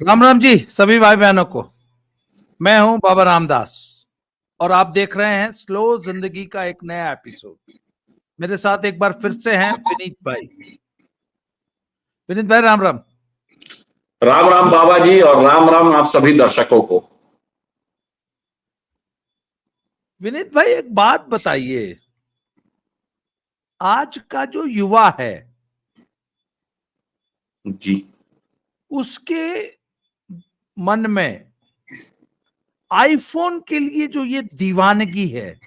राम राम जी सभी भाई बहनों को। मैं हूं बाबा रामदास और आप देख रहे हैं स्लो जिंदगी का एक नया एपिसोड। मेरे साथ एक बार फिर से हैं विनीत भाई। विनीत भाई राम राम। राम राम बाबा जी और राम राम आप सभी दर्शकों को। विनीत भाई एक बात बताइए, आज का जो युवा है जी उसके मन में आईफोन के लिए जो ये दीवानगी है,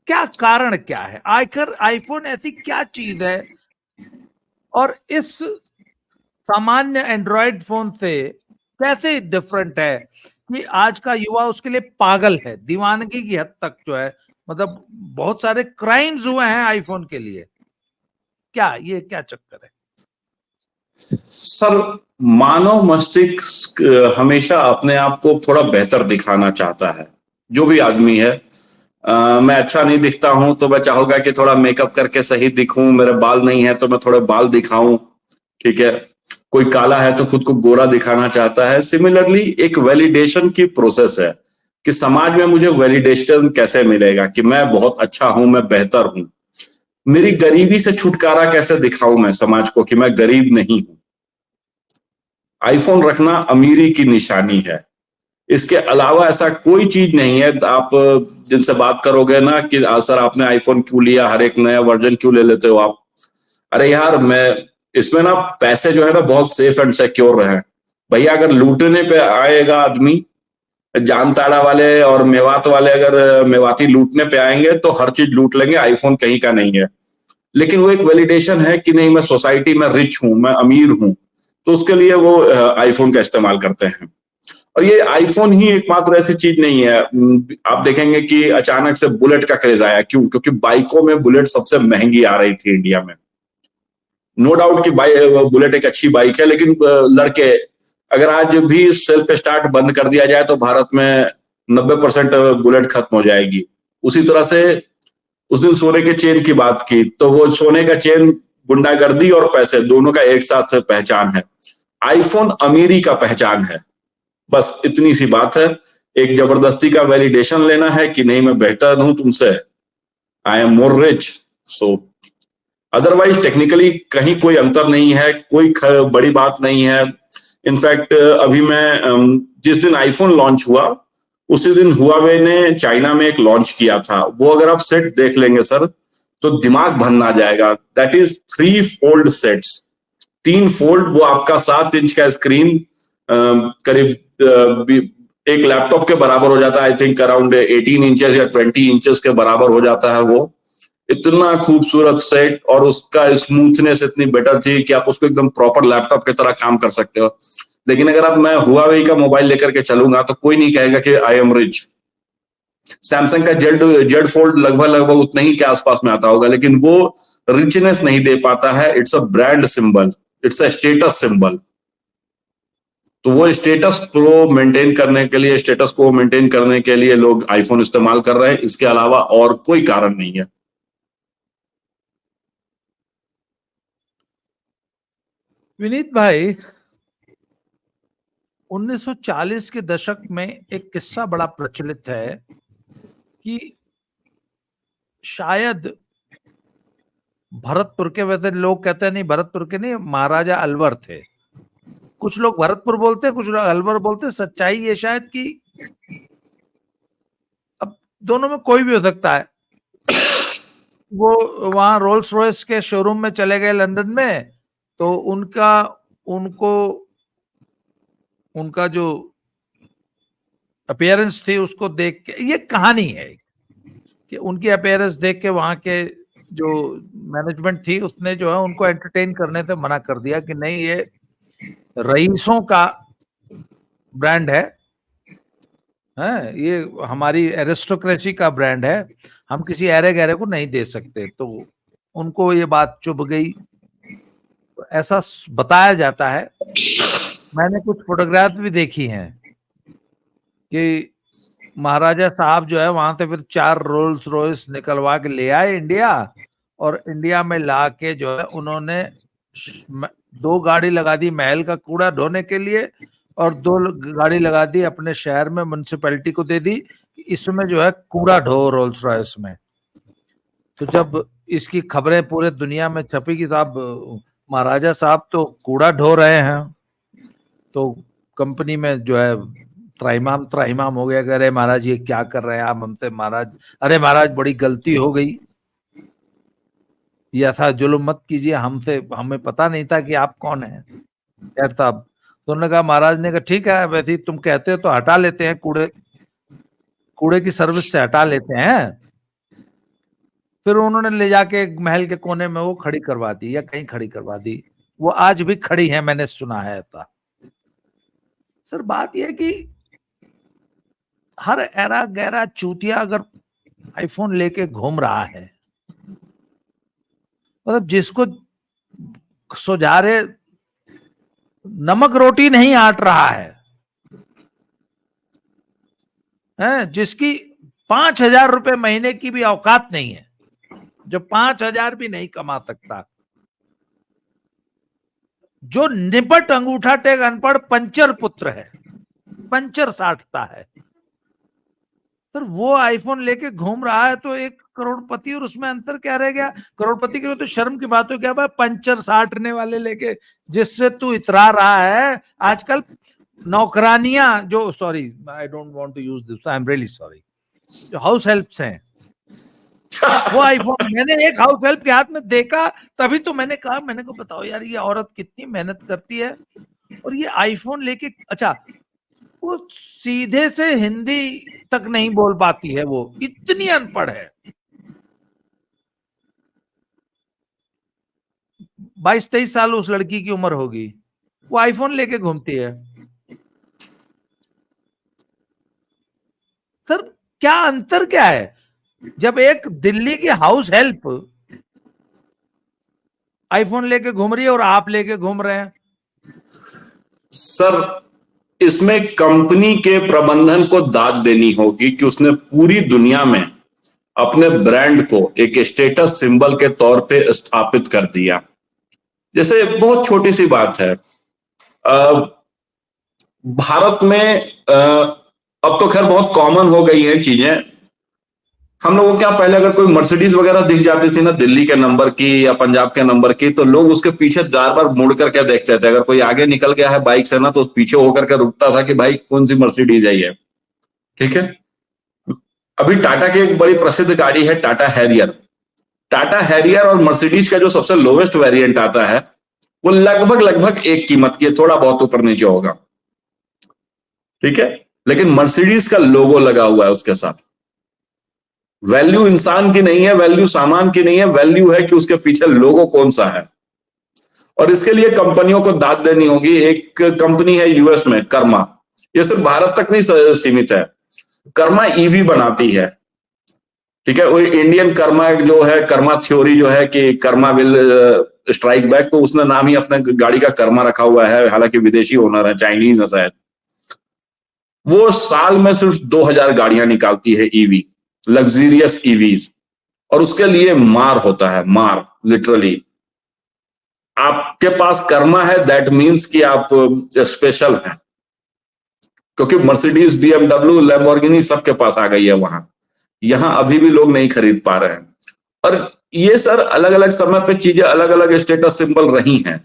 क्या कारण क्या है? आखिर आईफोन ऐसी क्या चीज है और इस सामान्य एंड्रॉयड फोन से कैसे डिफरेंट है कि आज का युवा उसके लिए पागल है, दीवानगी की हद तक जो है, मतलब बहुत सारे क्राइम्स हुए हैं आईफोन के लिए। क्या चक्कर है? सर, मानव मस्तिष्क हमेशा अपने आप को थोड़ा बेहतर दिखाना चाहता है। जो भी आदमी है, मैं अच्छा नहीं दिखता हूं तो मैं चाहूंगा कि थोड़ा मेकअप करके सही दिखूं। मेरे बाल नहीं है तो मैं थोड़े बाल दिखाऊं। ठीक है। कोई काला है तो खुद को गोरा दिखाना चाहता है। सिमिलरली एक वैलिडेशन की प्रोसेस है कि समाज में मुझे वैलिडेशन कैसे मिलेगा कि मैं बहुत अच्छा हूं, मैं बेहतर हूं। मेरी गरीबी से छुटकारा कैसे दिखाऊं मैं समाज को कि मैं गरीब नहीं हूं। आईफोन रखना अमीरी की निशानी है। इसके अलावा ऐसा कोई चीज नहीं है। आप जिनसे बात करोगे ना कि सर आपने आईफोन क्यों लिया, हर एक नया वर्जन क्यों ले लेते हो आप। अरे यार, मैं इसमें ना पैसे जो है ना बहुत सेफ एंड सिक्योर रहे। भैया अगर लूटने पे आएगा आदमी, जानताड़ा वाले और मेवात वाले अगर मेवाती लूटने पे आएंगे तो हर चीज लूट लेंगे, आईफोन कहीं का नहीं है। लेकिन वो एक वैलिडेशन है कि नहीं, मैं सोसाइटी में रिच हूं, मैं अमीर हूं, तो उसके लिए वो आईफोन का इस्तेमाल करते हैं। और ये आईफोन ही एकमात्र ऐसी चीज नहीं है। आप देखेंगे कि अचानक से बुलेट का क्रेज आया। क्यों? क्योंकि बाइकों में बुलेट सबसे महंगी आ रही थी इंडिया में। नो डाउट कि बुलेट एक अच्छी बाइक है, लेकिन लड़के, अगर आज भी सेल्फ स्टार्ट बंद कर दिया जाए तो भारत में 90% बुलेट खत्म हो जाएगी। उसी तरह से उस दिन सोने के चेन की बात की तो वो सोने का चेन गुंडागर्दी और पैसे दोनों का एक साथ से पहचान है। आईफोन अमीरी का पहचान है। बस इतनी सी बात है। एक जबरदस्ती का वैलिडेशन लेना है कि नहीं मैं बेहतर हूं तुमसे, I am more rich. So otherwise technically कहीं कोई अंतर नहीं है, कोई बड़ी बात नहीं है। इनफैक्ट अभी मैं जिस दिन आईफोन लॉन्च हुआ उसी दिन हुआवे ने चाइना में एक लॉन्च किया था। वो अगर आप सेट देख लेंगे सर तो दिमाग भरना जाएगा। That is 3 fold sets. 3 fold, वो आपका 7 इंच का स्क्रीन करीब एक लैपटॉप के बराबर हो जाता है। आई थिंक अराउंड 18 इंचेस या 20 इंचेस के बराबर हो जाता है वो। इतना खूबसूरत सेट और उसका स्मूथनेस इतनी बेटर थी कि आप उसको एकदम प्रॉपर लैपटॉप की तरह काम कर सकते हो। लेकिन अगर अब मैं हुआवे का मोबाइल लेकर के चलूंगा तो कोई नहीं कहेगा कि आई एम रिच। सैमसंग का जेड जेड फोल्ड लगभग लगभग उतना ही के आसपास में आता होगा, लेकिन वो रिचनेस नहीं दे पाता है। It's a brand symbol, it's a status symbol. तो वो स्टेटस को मेंटेन करने के लिए लोग आईफोन इस्तेमाल कर रहे हैं। इसके अलावा और कोई कारण नहीं है। विनीत भाई, 1940 के दशक में एक किस्सा बड़ा प्रचलित है कि शायद भरतपुर के, वैसे लोग कहते हैं नहीं भरतपुर के नहीं, महाराजा अलवर थे। कुछ लोग भरतपुर बोलते हैं, कुछ लोग अलवर बोलते हैं। सच्चाई ये शायद कि अब दोनों में कोई भी हो सकता है। वो वहां रोल्स रॉयस के शोरूम में चले गए लंदन में, तो उनको उनका जो अपीयरेंस थी उसको देख के, ये कहानी है कि उनकी अपीयरेंस देख के वहां के जो मैनेजमेंट थी उसने जो है उनको एंटरटेन करने से मना कर दिया कि नहीं, ये रईसों का ब्रांड है, ये हमारी एरिस्टोक्रेसी का ब्रांड है, हम किसी ऐरे गहरे को नहीं दे सकते। तो उनको ये बात चुभ गई, ऐसा बताया जाता है। मैंने कुछ फोटोग्राफ भी देखी हैं कि महाराजा साहब जो है वहां से फिर 4 रोल्स रॉयस निकलवा के ले आए इंडिया, और इंडिया में ला के जो है उन्होंने 2 गाड़ी लगा दी महल का कूड़ा ढोने के लिए और 2 गाड़ी लगा दी अपने शहर में, म्युनिसिपैलिटी को दे दी, इसमें जो है कूड़ा ढो रोल्स रॉयस में। तो जब इसकी खबरें पूरे दुनिया में छपी कि साहब महाराजा साहब तो कूड़ा ढो रहे हैं, तो कंपनी में जो है त्राहिमाम हो गया, कह रहे महाराज ये क्या कर रहे हैं आप हमसे महाराज, अरे महाराज बड़ी गलती हो गई, ये ऐसा जुल्म मत कीजिए हमसे, हमें पता नहीं था कि आप कौन हैं। खैर साहब तो उन्होंने कहा, महाराज ने कहा ठीक है वैसे ही तुम कहते हो तो हटा लेते हैं, कूड़े की सर्विस से हटा लेते हैं। फिर उन्होंने ले जाके एक महल के कोने में वो खड़ी करवा दी, या कहीं खड़ी करवा दी, वो आज भी खड़ी है, मैंने सुना है ऐसा। सर बात यह है कि हर ऐरा गैरा चूतिया अगर आईफोन लेके घूम रहा है, मतलब जिसको सुजारे नमक रोटी नहीं आट रहा है, जिसकी 5,000 रुपए महीने की भी औकात नहीं है, जो 5,000 भी नहीं कमा सकता, जो निपट अंगूठा टेक अनपढ़ पंचर पुत्र है, पंचर साटता है, सर वो आईफोन लेके घूम रहा है, तो एक करोड़पति और उसमें अंतर क्या रह गया? करोड़पति के लिए तो शर्म की बात हो क्या भाई, पंचर साटने वाले लेके जिससे तू इतरा रहा है। आजकल नौकरानियां जो, sorry I don't want to use this, I am really sorry, जो हाउस हेल्प्स हैं वो आईफोन, मैंने एक हाउस हेल्प के हाथ में देखा तभी तो मैंने कहा, मैंने को बताओ यार ये औरत कितनी मेहनत करती है और ये आईफोन लेके, अच्छा वो सीधे से हिंदी तक नहीं बोल पाती है, वो इतनी अनपढ़ है, 22-23 साल उस लड़की की उम्र होगी, वो आईफोन लेके घूमती है। सर क्या अंतर क्या है जब एक दिल्ली की हाउस हेल्प आईफोन लेके घूम रही है और आप लेके घूम रहे हैं? सर इसमें कंपनी के प्रबंधन को दाद देनी होगी कि उसने पूरी दुनिया में अपने ब्रांड को एक स्टेटस सिंबल के तौर पे स्थापित कर दिया। जैसे बहुत छोटी सी बात है, भारत में अब तो खैर बहुत कॉमन हो गई है चीजें, हम लोगों क्या पहले अगर कोई मर्सिडीज वगैरह दिख जाती थी ना दिल्ली के नंबर की या पंजाब के नंबर की, तो लोग उसके पीछे बार बार मुड़ करके देखते थे। अगर कोई आगे निकल गया है बाइक से ना तो उस पीछे होकर के रुकता था कि भाई कौन सी मर्सिडीज है ये, ठीक है। अभी टाटा की एक बड़ी प्रसिद्ध गाड़ी है टाटा हैरियर। टाटा हैरियर और मर्सिडीज का जो सबसे लोवेस्ट वेरिएंट आता है वो लगभग एक कीमत की, थोड़ा बहुत ऊपर नीचे होगा, ठीक है, लेकिन मर्सिडीज का लोगो लगा हुआ है उसके साथ। वैल्यू इंसान की नहीं है, वैल्यू सामान की नहीं है, वैल्यू है कि उसके पीछे लोगो कौन सा है। और इसके लिए कंपनियों को दाद देनी होगी। एक कंपनी है यूएस में कर्मा, ये सिर्फ भारत तक नहीं सीमित है, कर्मा ईवी बनाती है, ठीक है। वो इंडियन कर्मा जो है, कर्मा थ्योरी जो है कि कर्मा विल स्ट्राइक बैक, तो उसने नाम ही अपने गाड़ी का कर्मा रखा हुआ है, हालांकि विदेशी ओनर है, चाइनीज है शायद। वो साल में सिर्फ 2,000 गाड़ियां निकालती है ईवी, लग्जरियस ईवीज, और उसके लिए मार होता है, मार लिटरली। आपके पास कर्मा है दैट मीन्स कि आप स्पेशल हैं, क्योंकि मर्सिडीज, बीएमडब्ल्यू, लैम्बोर्गिनी सबके पास आ गई है वहां, यहां अभी भी लोग नहीं खरीद पा रहे हैं। और ये सर अलग अलग समय पे चीजें अलग अलग स्टेटस सिंबल रही हैं।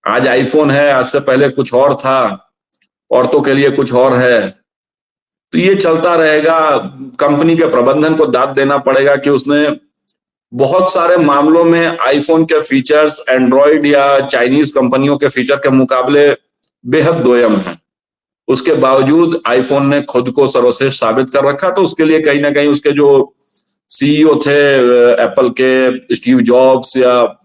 आज आईफोन है, आज से पहले कुछ और था, औरतों के लिए कुछ और है, तो ये चलता रहेगा। कंपनी के प्रबंधन को दाद देना पड़ेगा कि उसने बहुत सारे मामलों में आईफोन के फीचर्स एंड्रॉइड या चाइनीज कंपनियों के फीचर के मुकाबले बेहद दोयम है। उसके बावजूद आईफोन ने खुद को सर्वश्रेष्ठ साबित कर रखा, तो उसके लिए कहीं ना कहीं उसके जो सीईओ थे एप्पल के, स्टीव जॉब्स, या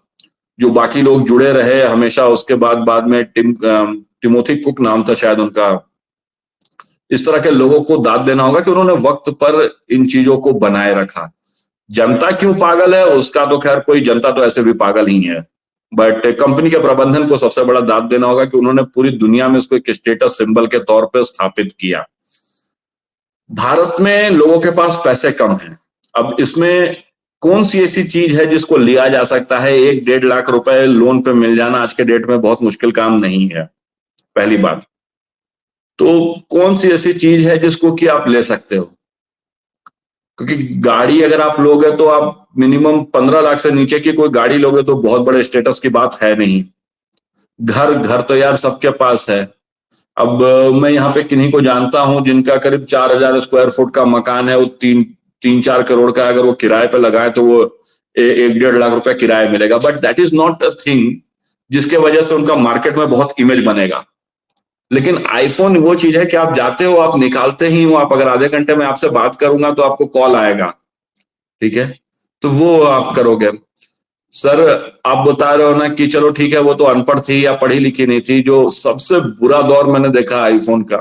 जो बाकी लोग जुड़े रहे हमेशा उसके बाद में टिमोथी कुक नाम था शायद उनका, इस तरह के लोगों को दाद देना होगा कि उन्होंने वक्त पर इन चीजों को बनाए रखा। जनता क्यों पागल है उसका तो खैर कोई, जनता तो ऐसे भी पागल ही है, बट कंपनी के प्रबंधन को सबसे बड़ा दाद देना होगा कि उन्होंने पूरी दुनिया में इसको एक स्टेटस सिंबल के तौर पे स्थापित किया। भारत में लोगों के पास पैसे कम हैं, अब इसमें कौन सी ऐसी चीज है जिसको लिया जा सकता है? 1-1.5 लाख रुपए लोन पे मिल जाना आज के डेट में बहुत मुश्किल काम नहीं है, पहली बात। तो कौन सी ऐसी चीज है जिसको कि आप ले सकते हो? क्योंकि गाड़ी अगर आप लोगे तो आप मिनिमम 15 लाख से नीचे की कोई गाड़ी लोगे तो बहुत बड़े स्टेटस की बात है नहीं। घर तो यार सबके पास है। अब मैं यहाँ पे किन्हीं को जानता हूं जिनका करीब 4000 स्क्वायर फुट का मकान है, वो 3-4 करोड़ का अगर वो किराए पे लगाए तो वो 1-1.5 लाख रुपए किराया मिलेगा। But that is not a thing जिसके वजह से उनका मार्केट में बहुत इमेज बनेगा। लेकिन आईफोन वो चीज है कि आप जाते हो, आप निकालते ही हो, आप अगर आधे घंटे में आपसे बात करूंगा तो आपको कॉल आएगा, ठीक है, तो वो आप करोगे। सर आप बता रहे हो ना कि चलो ठीक है वो तो अनपढ़ थी या पढ़ी लिखी नहीं थी। जो सबसे बुरा दौर मैंने देखा आईफोन का,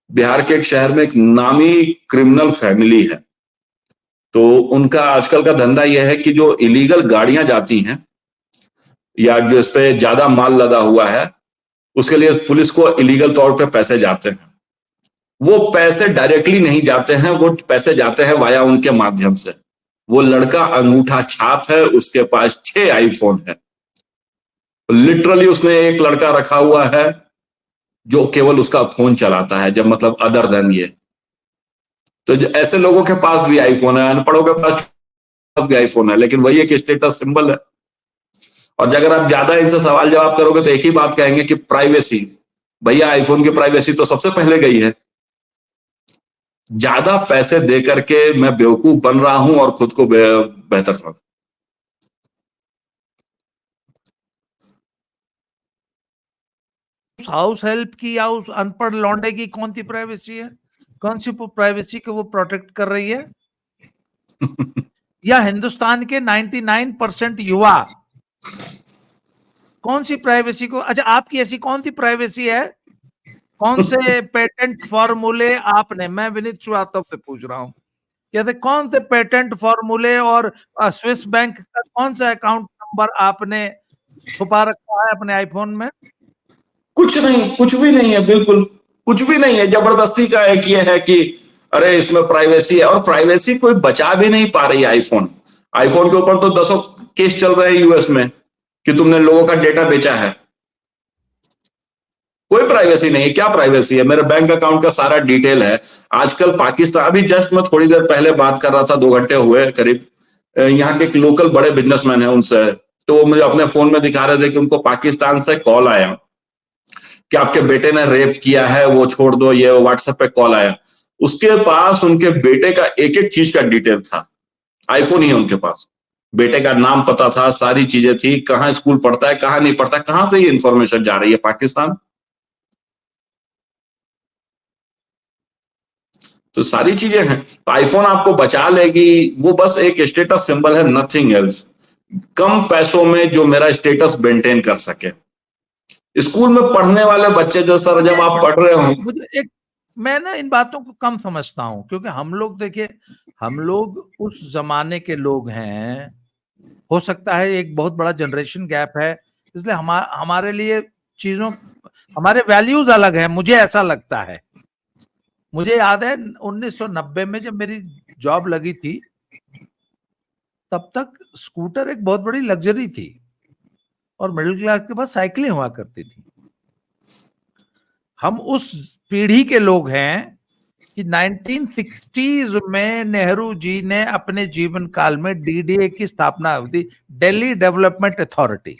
बिहार के एक शहर में एक नामी क्रिमिनल फैमिली है, तो उनका आजकल का धंधा यह है कि जो इलीगल गाड़ियां जाती हैं या जो इस पे ज्यादा माल लदा हुआ है उसके लिए पुलिस को इलीगल तौर पे पैसे जाते हैं। वो पैसे डायरेक्टली नहीं जाते हैं, वो पैसे जाते हैं वाया उनके माध्यम से। वो लड़का अंगूठा छाप है, उसके पास 6 आईफोन है। लिटरली उसमें एक लड़का रखा हुआ है जो केवल उसका फोन चलाता है, जब मतलब अदर देन ये। तो ऐसे लोगों के पास भी आईफोन है, अनपढ़ों के पास भी आईफोन है, लेकिन वही एक स्टेटस सिंबल है। और अगर आप ज्यादा इनसे सवाल जवाब करोगे तो एक ही बात कहेंगे कि प्राइवेसी। भैया आईफोन की प्राइवेसी तो सबसे पहले गई है। ज्यादा पैसे दे करके मैं बेवकूफ बन रहा हूं और खुद को बेहतर समझ। हाउस हेल्प की या उस अनपढ़ लौंडे की कौन सी प्राइवेसी है? कौन सी प्राइवेसी को वो प्रोटेक्ट कर रही है? या हिंदुस्तान के 99% युवा कौन सी प्राइवेसी को? अच्छा, आपकी ऐसी कौन सी प्राइवेसी है? कौन से पेटेंट फॉर्मूले आपने, मैं विनीत श्रीवास्तव से पूछ रहा हूं, कहते कौन से पेटेंट फॉर्मूले और स्विस बैंक का कौन सा अकाउंट नंबर आपने छुपा रखा है अपने आईफोन में? कुछ नहीं, कुछ भी नहीं है, बिल्कुल कुछ भी नहीं है। जबरदस्ती का एक ये है कि अरे इसमें प्राइवेसी है, और प्राइवेसी कोई बचा भी नहीं पा रही है। आईफोन के ऊपर तो 10 केस चल रहे हैं यूएस में कि तुमने लोगों का डेटा बेचा है। कोई प्राइवेसी नहीं है। क्या प्राइवेसी है? मेरे बैंक अकाउंट का सारा डिटेल है। आजकल पाकिस्तान, अभी जस्ट मैं थोड़ी देर पहले बात कर रहा था, 2 घंटे हुए करीब, यहाँ के एक लोकल बड़े बिजनेसमैन है उनसे, तो वो मुझे अपने फोन में दिखा रहे थे कि उनको पाकिस्तान से कॉल आया कि आपके बेटे ने रेप किया है, वो छोड़ दो, ये व्हाट्सएप पे कॉल आया। उसके पास उनके बेटे का एक एक चीज का डिटेल था। आईफोन ही है उनके पास, बेटे का नाम पता था, सारी चीजें थी, कहाँ स्कूल पढ़ता है, कहाँ नहीं पढ़ता, कहाँ से ये इंफॉर्मेशन जा रही है पाकिस्तान। तो सारी चीजें हैं। तो आईफोन आपको बचा लेगी, वो बस एक स्टेटस सिंबल है, नथिंग एल्स। कम पैसों में जो मेरा स्टेटस मेंटेन कर सके। स्कूल में पढ़ने वाले बच्चे जो, सर जब आप पढ़ रहे हो, मुझे एक, मैं ना इन बातों को कम समझता हूं, क्योंकि हम लोग देखिए, हम लोग उस जमाने के लोग हैं। हो सकता है एक बहुत बड़ा जनरेशन गैप है, इसलिए हमारे लिए चीजों, हमारे वैल्यूज अलग है, मुझे ऐसा लगता है। मुझे याद है 1990 में जब मेरी जॉब लगी थी, तब तक स्कूटर एक बहुत बड़ी लग्जरी थी और मिडिल क्लास के पास साइकिलें हुआ करती थी। हम उस पीढ़ी के लोग हैं कि 1960s में नेहरू जी ने अपने जीवन काल में डीडीए की स्थापना हुई थी, दिल्ली डेवलपमेंट अथॉरिटी।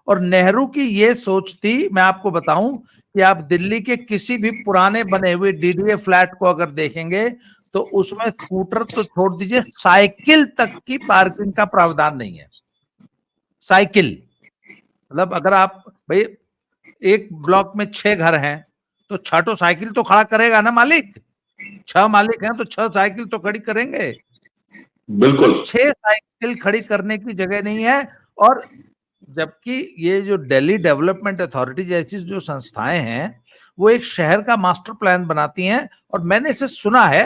और नेहरू की ये सोच थी, मैं आपको बताऊं कि आप दिल्ली के किसी भी पुराने बने हुए डीडीए फ्लैट को अगर देखेंगे तो उसमें स्कूटर तो छोड़ दीजिए, साइकिल तक की पार्किंग का प्रावधान नहीं है। साइकिल मतलब अगर आप, भाई एक ब्लॉक में 6 घर हैं तो 6 तो साइकिल तो खड़ा करेगा ना मालिक। 6 मालिक हैं तो 6 साइकिल तो खड़ी करेंगे। बिल्कुल। तो 6 साइकिल खड़ी करने की जगह नहीं है। और जबकि ये जो दिल्ली डेवलपमेंट अथॉरिटी जैसी जो संस्थाएं हैं, वो एक शहर का मास्टर प्लान बनाती हैं, और मैंने इसे सुना है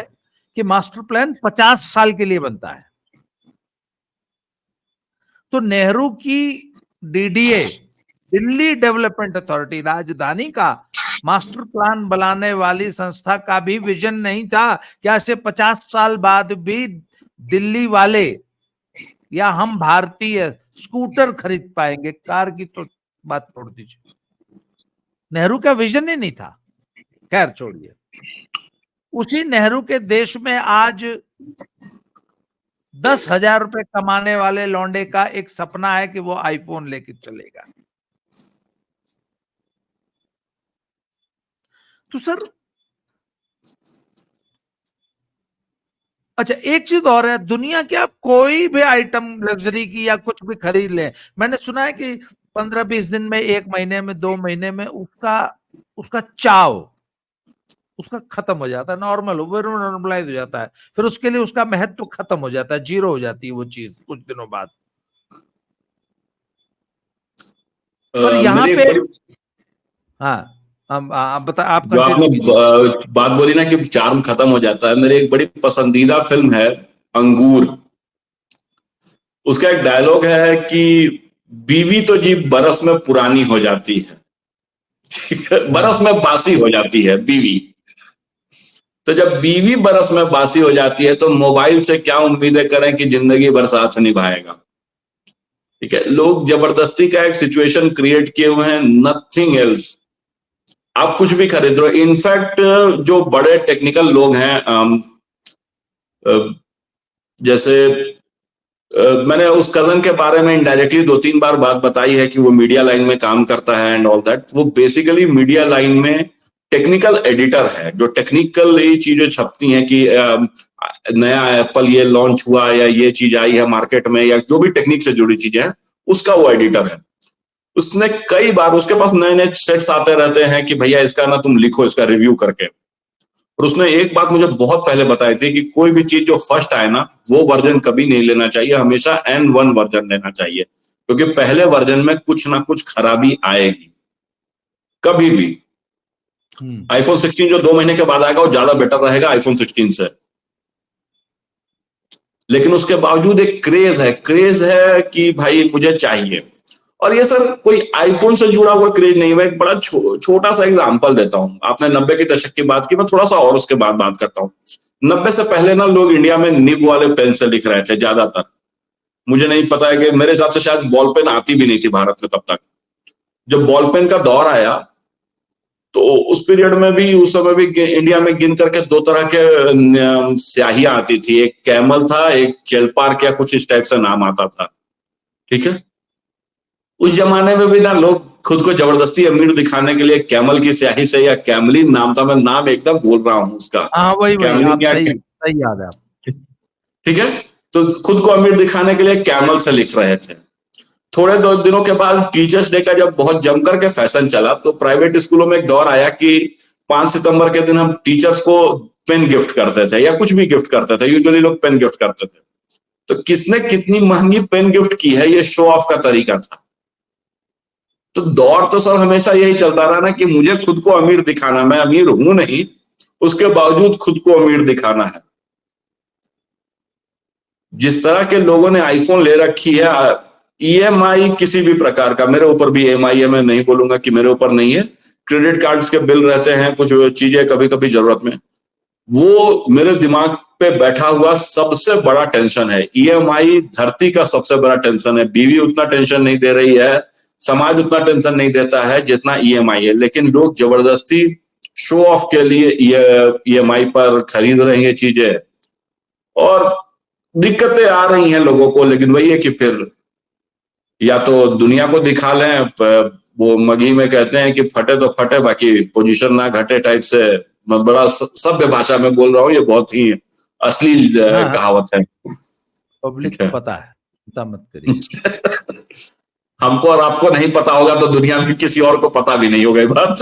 कि मास्टर प्लान 50 साल के लिए बनता है। तो नेहरू की डीडीए, दिल्ली डेवलपमेंट अथॉरिटी, राजधानी का मास्टर प्लान बनाने वाली संस्था का भी विजन नहीं था कि ऐसे 50 साल बाद भी दिल्ली वाले या हम भारतीय स्कूटर खरीद पाएंगे, कार की तो बात छोड़ दीजिए। नेहरू का विजन ही नहीं था। खैर छोड़िए। उसी नेहरू के देश में आज 10,000 रुपए कमाने वाले लौंडे का एक सपना है कि वो आईफोन लेके चलेगा। तो सर अच्छा, एक चीज और है, दुनिया के आप कोई भी आइटम लग्जरी की या कुछ भी खरीद लें, मैंने सुना है कि 15-20 दिन में, 1 महीने में, 2 महीने में उसका चाव उसका खत्म हो जाता है, नॉर्मलाइज हो जाता है, फिर उसके लिए उसका महत्व खत्म हो जाता है, जीरो हो जाती है वो चीज कुछ दिनों बाद। पर यहाँ मेरी पे एक बड़ी हाँ, आप बता, आप जो कंटिन्यू आपने कीजिए। बात बोली ना कि चार्म खत्म हो जाता है, मेरी एक बड़ी पसंदीदा फिल्म है अंगूर। उसका एक डायलॉग है कि बीवी तो जी बरस में पुरानी हो जाती है, ठीक है, बरस हाँ में बासी हो जाती है बीवी। तो जब बीवी बरस में बासी हो जाती है तो मोबाइल से क्या उम्मीदें करें कि जिंदगी भर साथ निभाएगा। ठीक है, लोग जबरदस्ती का एक सिचुएशन क्रिएट किए हुए हैं, नथिंग एल्स। आप कुछ भी खरीद रहे हो। इनफैक्ट जो बड़े टेक्निकल लोग हैं, जैसे मैंने उस कजन के बारे में इनडायरेक्टली 2-3 बार बात बताई है कि वो मीडिया लाइन में काम करता है एंड ऑल दैट। वो बेसिकली मीडिया लाइन में टेक्निकल एडिटर है, जो टेक्निकल ये चीजें छपती हैं कि नया एप्पल ये लॉन्च हुआ या ये चीज आई है मार्केट में, या जो भी टेक्निक से जुड़ी चीजें हैं, उसका वो एडिटर है। उसने कई बार, उसके पास नए नए सेट्स आते रहते हैं कि भैया इसका ना तुम लिखो, इसका रिव्यू करके। और उसने एक बात मुझे बहुत पहले बताई थी कि कोई भी चीज जो फर्स्ट आए ना, वो वर्जन कभी नहीं लेना चाहिए, हमेशा N1 वर्जन लेना चाहिए, क्योंकि पहले वर्जन में कुछ ना कुछ खराबी आएगी कभी भी। आईफोन 16 जो 2 महीने के बाद आएगा वो ज्यादा बेटर रहेगा आईफोन 16 से। लेकिन उसके बावजूद एक क्रेज है कि भाई मुझे चाहिए। और ये सर कोई आईफोन से जुड़ा हुआ क्रेज नहीं है। मैं एक बड़ा छोटा सा एग्जांपल देता हूँ। आपने 90 के दशक की बात की, मैं थोड़ा सा और उसके बाद बात करता हूँ। 90 से पहले ना लोग इंडिया में निब वाले पेन से लिख रहे थे ज्यादातर। मुझे नहीं पता है कि मेरे हिसाब से शायद बॉल पेन आती भी नहीं थी भारत में तब तक। जब बॉल पेन का दौर आया तो उस पीरियड में भी, उस समय भी इंडिया में गिन करके 2 तरह के स्याहियां आती थी। एक कैमल था, एक चेलपार्क या कुछ इस टाइप से नाम आता था। ठीक है, उस जमाने में भी ना लोग खुद को जबरदस्ती अमीर दिखाने के लिए कैमल की स्याही से, या कैमलिन नाम था, मैं नाम एकदम भूल रहा हूं उसका, हाँ, वही आप कैमलिन या सही सही याद है आप। ठीक है, तो खुद को अमीर दिखाने के लिए कैमल से लिख रहे थे। थोड़े 2 दिनों के बाद टीचर्स डे का जब बहुत जमकर के फैशन चला, तो प्राइवेट स्कूलों में एक दौर आया कि 5 सितंबर के दिन हम टीचर्स को पेन गिफ्ट करते थे या कुछ भी गिफ्ट करते थे। यूजुअली लोग पेन गिफ्ट करते थे। तो किसने कितनी महंगी पेन गिफ्ट की है, ये शो ऑफ का तरीका था। तो दौर तो सर हमेशा यही चलता रहा ना कि मुझे खुद को अमीर दिखाना, मैं अमीर हूं नहीं, उसके बावजूद खुद को अमीर दिखाना है। जिस तरह के लोगों ने आईफोन ले रखी है, ईएमआई किसी भी प्रकार का, मेरे ऊपर भी ईएमआई है, मैं नहीं बोलूंगा कि मेरे ऊपर नहीं है। क्रेडिट कार्ड्स के बिल रहते हैं, कुछ चीजें कभी कभी जरूरत में, वो मेरे दिमाग पे बैठा हुआ सबसे बड़ा टेंशन है। ईएमआई धरती का सबसे बड़ा टेंशन है। बीवी उतना टेंशन नहीं दे रही है, समाज उतना टेंशन नहीं देता है जितना ईएमआई है। लेकिन लोग जबरदस्ती शो ऑफ के लिए ईएमआई पर खरीद रहे हैं चीजें, और दिक्कतें आ रही हैं लोगों को। लेकिन वही है कि फिर या तो दुनिया को दिखा लें, वो मगही में कहते हैं कि फटे तो फटे बाकी पोजीशन ना घटे टाइप से। मैं बड़ा सभ्य भाषा में बोल रहा हूँ, ये बहुत ही असली हाँ, कहावत है। पब्लिक ठीक को है। पता है, चिंता मत करिए। हमको और आपको नहीं पता होगा तो दुनिया में किसी और को पता भी नहीं होगा ये बात।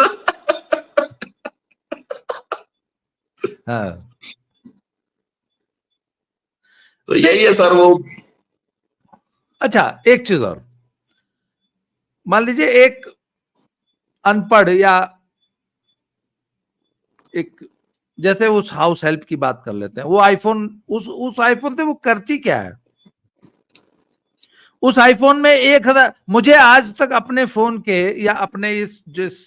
हाँ, तो यही नहीं, है सर वो। अच्छा एक चीज और, मान लीजिए एक अनपढ़ या एक, जैसे उस हाउस हेल्प की बात कर लेते हैं, वो आईफोन, उस आईफोन से वो करती क्या है? उस आईफोन में 1,000, मुझे आज तक अपने फोन के या अपने इस जिस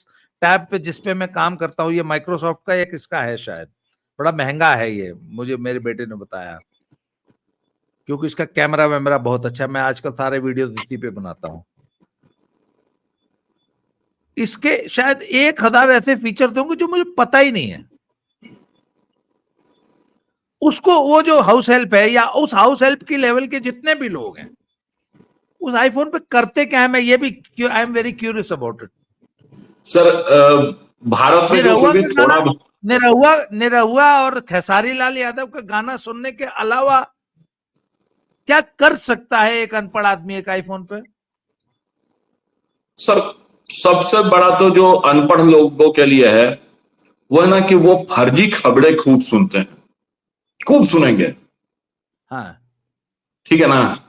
टैब पे जिस पे मैं काम करता हूँ, ये माइक्रोसॉफ्ट का या किसका है शायद, बड़ा महंगा है ये, मुझे मेरे बेटे ने बताया। क्योंकि इसका कैमरा वैमरा बहुत अच्छा है। मैं आजकल सारे वीडियो इसी पे बनाता हूं। इसके शायद 1000 ऐसे फीचर होंगे जो मुझे पता ही नहीं है। उसको वो जो हाउस हेल्प है या उस हाउस हेल्प की लेवल के जितने भी लोग हैं उस आईफोन पे करते क्या है, मैं ये भी I am very curious about it. Sir Bharat में जो निरहुआ भी का थोड़ा गाना, निरहुआ और खेसारी लाल यादव का गाना सुनने के अलावा क्या कर सकता है एक अनपढ़ आदमी एक आईफोन पे? सर सबसे बड़ा तो जो अनपढ़ लोगों के लिए है वो है ना कि वो फर्जी खबरें खूब सुनते हैं, खूब सुनेंगे। हाँ, ठीक है ना।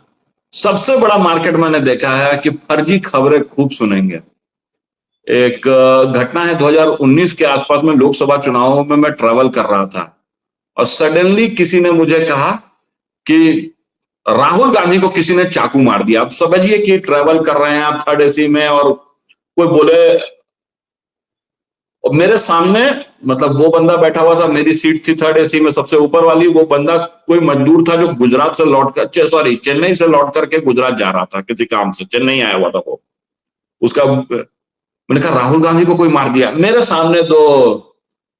सबसे बड़ा मार्केट मैंने देखा है कि फर्जी खबरें खूब सुनेंगे। एक घटना है 2019 के आसपास में, लोकसभा चुनावों में मैं ट्रेवल कर रहा था और सडनली किसी ने मुझे कहा कि राहुल गांधी को किसी ने चाकू मार दिया। आप समझिए कि ट्रेवल कर रहे हैं आप थर्ड एसी में और कोई बोले, और मेरे सामने मतलब वो बंदा बैठा हुआ था, मेरी सीट थी थर्ड एसी में सबसे ऊपर वाली। वो बंदा कोई मजदूर था जो गुजरात से लौट कर, सॉरी चेन्नई से लौट करके गुजरात जा रहा था किसी काम से, चेन्नई आया हुआ था वो। उसका मैंने कहा राहुल गांधी को कोई मार दिया। मेरे सामने दो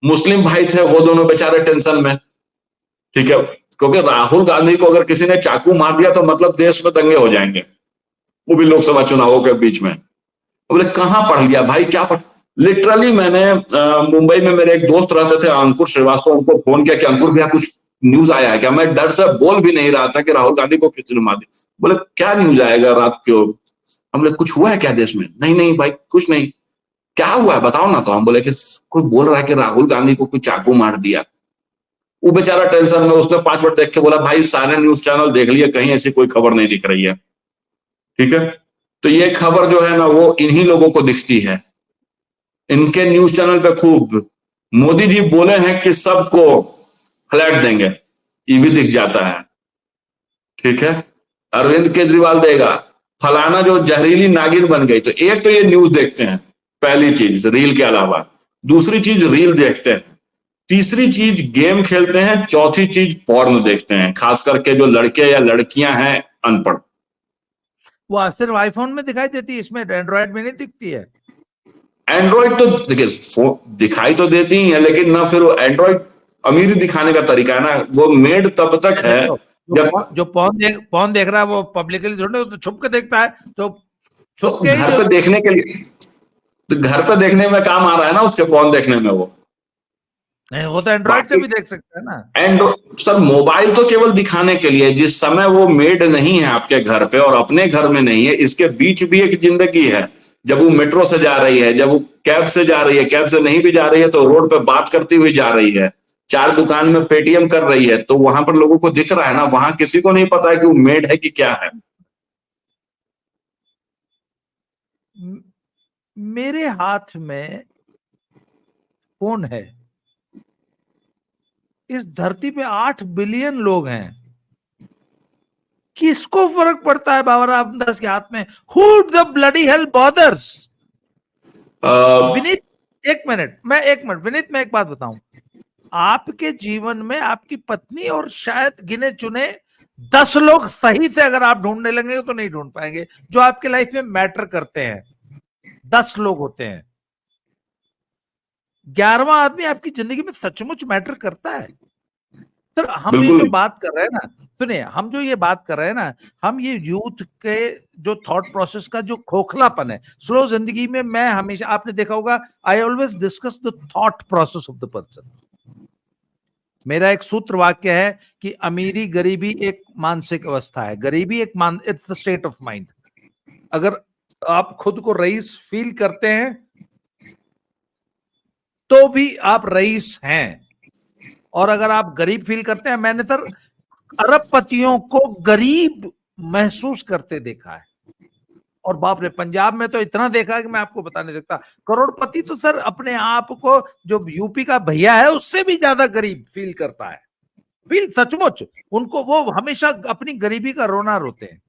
मुस्लिम भाई थे, वो दोनों बेचारे टेंशन में। ठीक है, क्योंकि राहुल गांधी को अगर किसी ने चाकू मार दिया तो मतलब देश में दंगे हो जाएंगे, वो भी लोकसभा चुनावों के बीच में। बोले कहां पढ़ लिया भाई, क्या पढ़। लिटरली मैंने मुंबई में मेरे एक दोस्त रहते थे अंकुर श्रीवास्तव, उनको फोन किया कि अंकुर भैया कुछ न्यूज आया है क्या। मैं डर से बोल भी नहीं रहा था कि राहुल गांधी को किसी ने मार दिया। बोले क्या न्यूज आएगा रात को। हम बोले कुछ हुआ है क्या देश में। नहीं नहीं भाई कुछ नहीं। क्या हुआ है बताओ ना। तो हम बोले कि कोई बोल रहा है कि राहुल गांधी को कोई चाकू मार दिया। वो बेचारा टेंशन में, उसने 5 मिनट देख के बोला भाई सारे न्यूज चैनल देख लिए, कहीं ऐसी कोई खबर नहीं दिख रही है। ठीक है, तो ये खबर जो है ना वो इन्हीं लोगों को दिखती है। इनके न्यूज चैनल पे खूब मोदी जी बोले हैं कि सबको फ्लैट देंगे, ये भी दिख जाता है। ठीक है, अरविंद केजरीवाल देगा, फलाना जो जहरीली नागिन बन गई। तो एक तो ये न्यूज देखते हैं, पहली चीज रील के अलावा। दूसरी चीज रील देखते हैं। तीसरी चीज गेम खेलते हैं। चौथी चीज पॉर्न देखते हैं, खास करके जो लड़के या लड़कियां हैं अनपढ़। वो सिर्फ आईफोन में दिखाई देती है, इसमें एंड्रॉइड में नहीं दिखती है। एंड्रॉइड तो देखिए दिखाई तो देती ही है, लेकिन ना फिर वो एंड्रॉइड अमीरी दिखाने का तरीका है ना, वो मेड तब तक है जब जो पॉन देख रहा है वो पब्लिकली थोड़ी, तो छुप के देखता है, तो तो छुप के ही घर पे देखने के लिए, तो घर पे देखने में काम आ रहा है ना उसके फोन देखने में वो। नहीं, वो तो एंड्रॉइड से बाकी भी देख सकता है ना। एंड सर मोबाइल तो केवल दिखाने के लिए, जिस समय वो मेड नहीं है आपके घर पे और अपने घर में नहीं है, इसके बीच भी एक जिंदगी है। जब वो मेट्रो से जा रही है, जब वो कैब से जा रही है, कैब से नहीं भी जा रही है तो रोड पे बात करती हुई जा रही है, चार दुकान में पेटीएम कर रही है, तो वहां पर लोगों को दिख रहा है ना। वहां किसी को नहीं पता है कि वो मेड है कि क्या है। मेरे हाथ में फोन है। इस धरती पे 8 बिलियन लोग हैं। किसको फर्क पड़ता है बाबा रामदास के हाथ में? Who the bloody hell bothers? Vineet एक मिनट विनीत, मैं एक बात बताऊं। आपके जीवन में आपकी पत्नी और शायद गिने चुने 10 लोग सही से अगर आप ढूंढने लगेंगे तो नहीं ढूंढ पाएंगे, जो आपके लाइफ में मैटर करते हैं। 10 लोग होते हैं, 11वां आदमी आपकी जिंदगी में सचमुच मैटर करता है। सर हम ये जो बिल्कुल बात कर रहे हैं ना, सुनिए, हम जो ये बात कर रहे हैं ना, हम ये यूथ के जो थॉट प्रोसेस का जो खोखलापन है स्लो जिंदगी में, मैं हमेशा, आपने देखा होगा, I always discuss the thought process of the person. मेरा एक सूत्र वाक्य है कि अमीरी गरीबी एक मानसिक अवस्था है, गरीबी एक it's the state of mind. अगर आप खुद को रईस फील करते हैं तो भी आप रईस हैं, और अगर आप गरीब फील करते हैं, मैंने सर अरबपतियों को गरीब महसूस करते देखा है। और बाप रे, पंजाब में तो इतना देखा है कि मैं आपको बता नहीं सकता। करोड़पति तो सर अपने आप को, जो यूपी का भैया है, उससे भी ज्यादा गरीब फील करता है। फील सचमुच उनको, वो हमेशा अपनी गरीबी का रोना रोते हैं।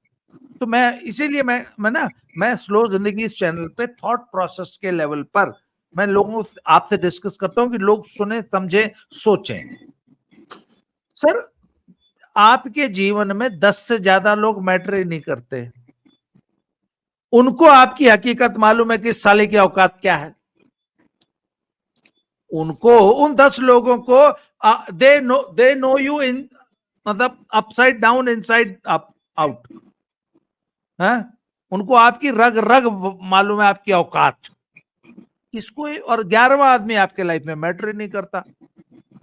तो मैं इसीलिए मैं स्लो जिंदगी इस चैनल पे थॉट प्रोसेस के लेवल पर मैं लोगों आपसे डिस्कस करता हूं कि लोग सुने, समझे, सोचें। सर आपके जीवन में 10 से ज्यादा लोग मैटर ही नहीं करते, उनको आपकी हकीकत मालूम है कि इस साले की औकात क्या है। उनको, उन 10 लोगों को दे नो यू इन, मतलब upside down, inside up, out है। उनको आपकी रग रग मालूम है, आपकी औकात किसको। और 11वां आदमी आपके लाइफ में मैटर ही नहीं करता।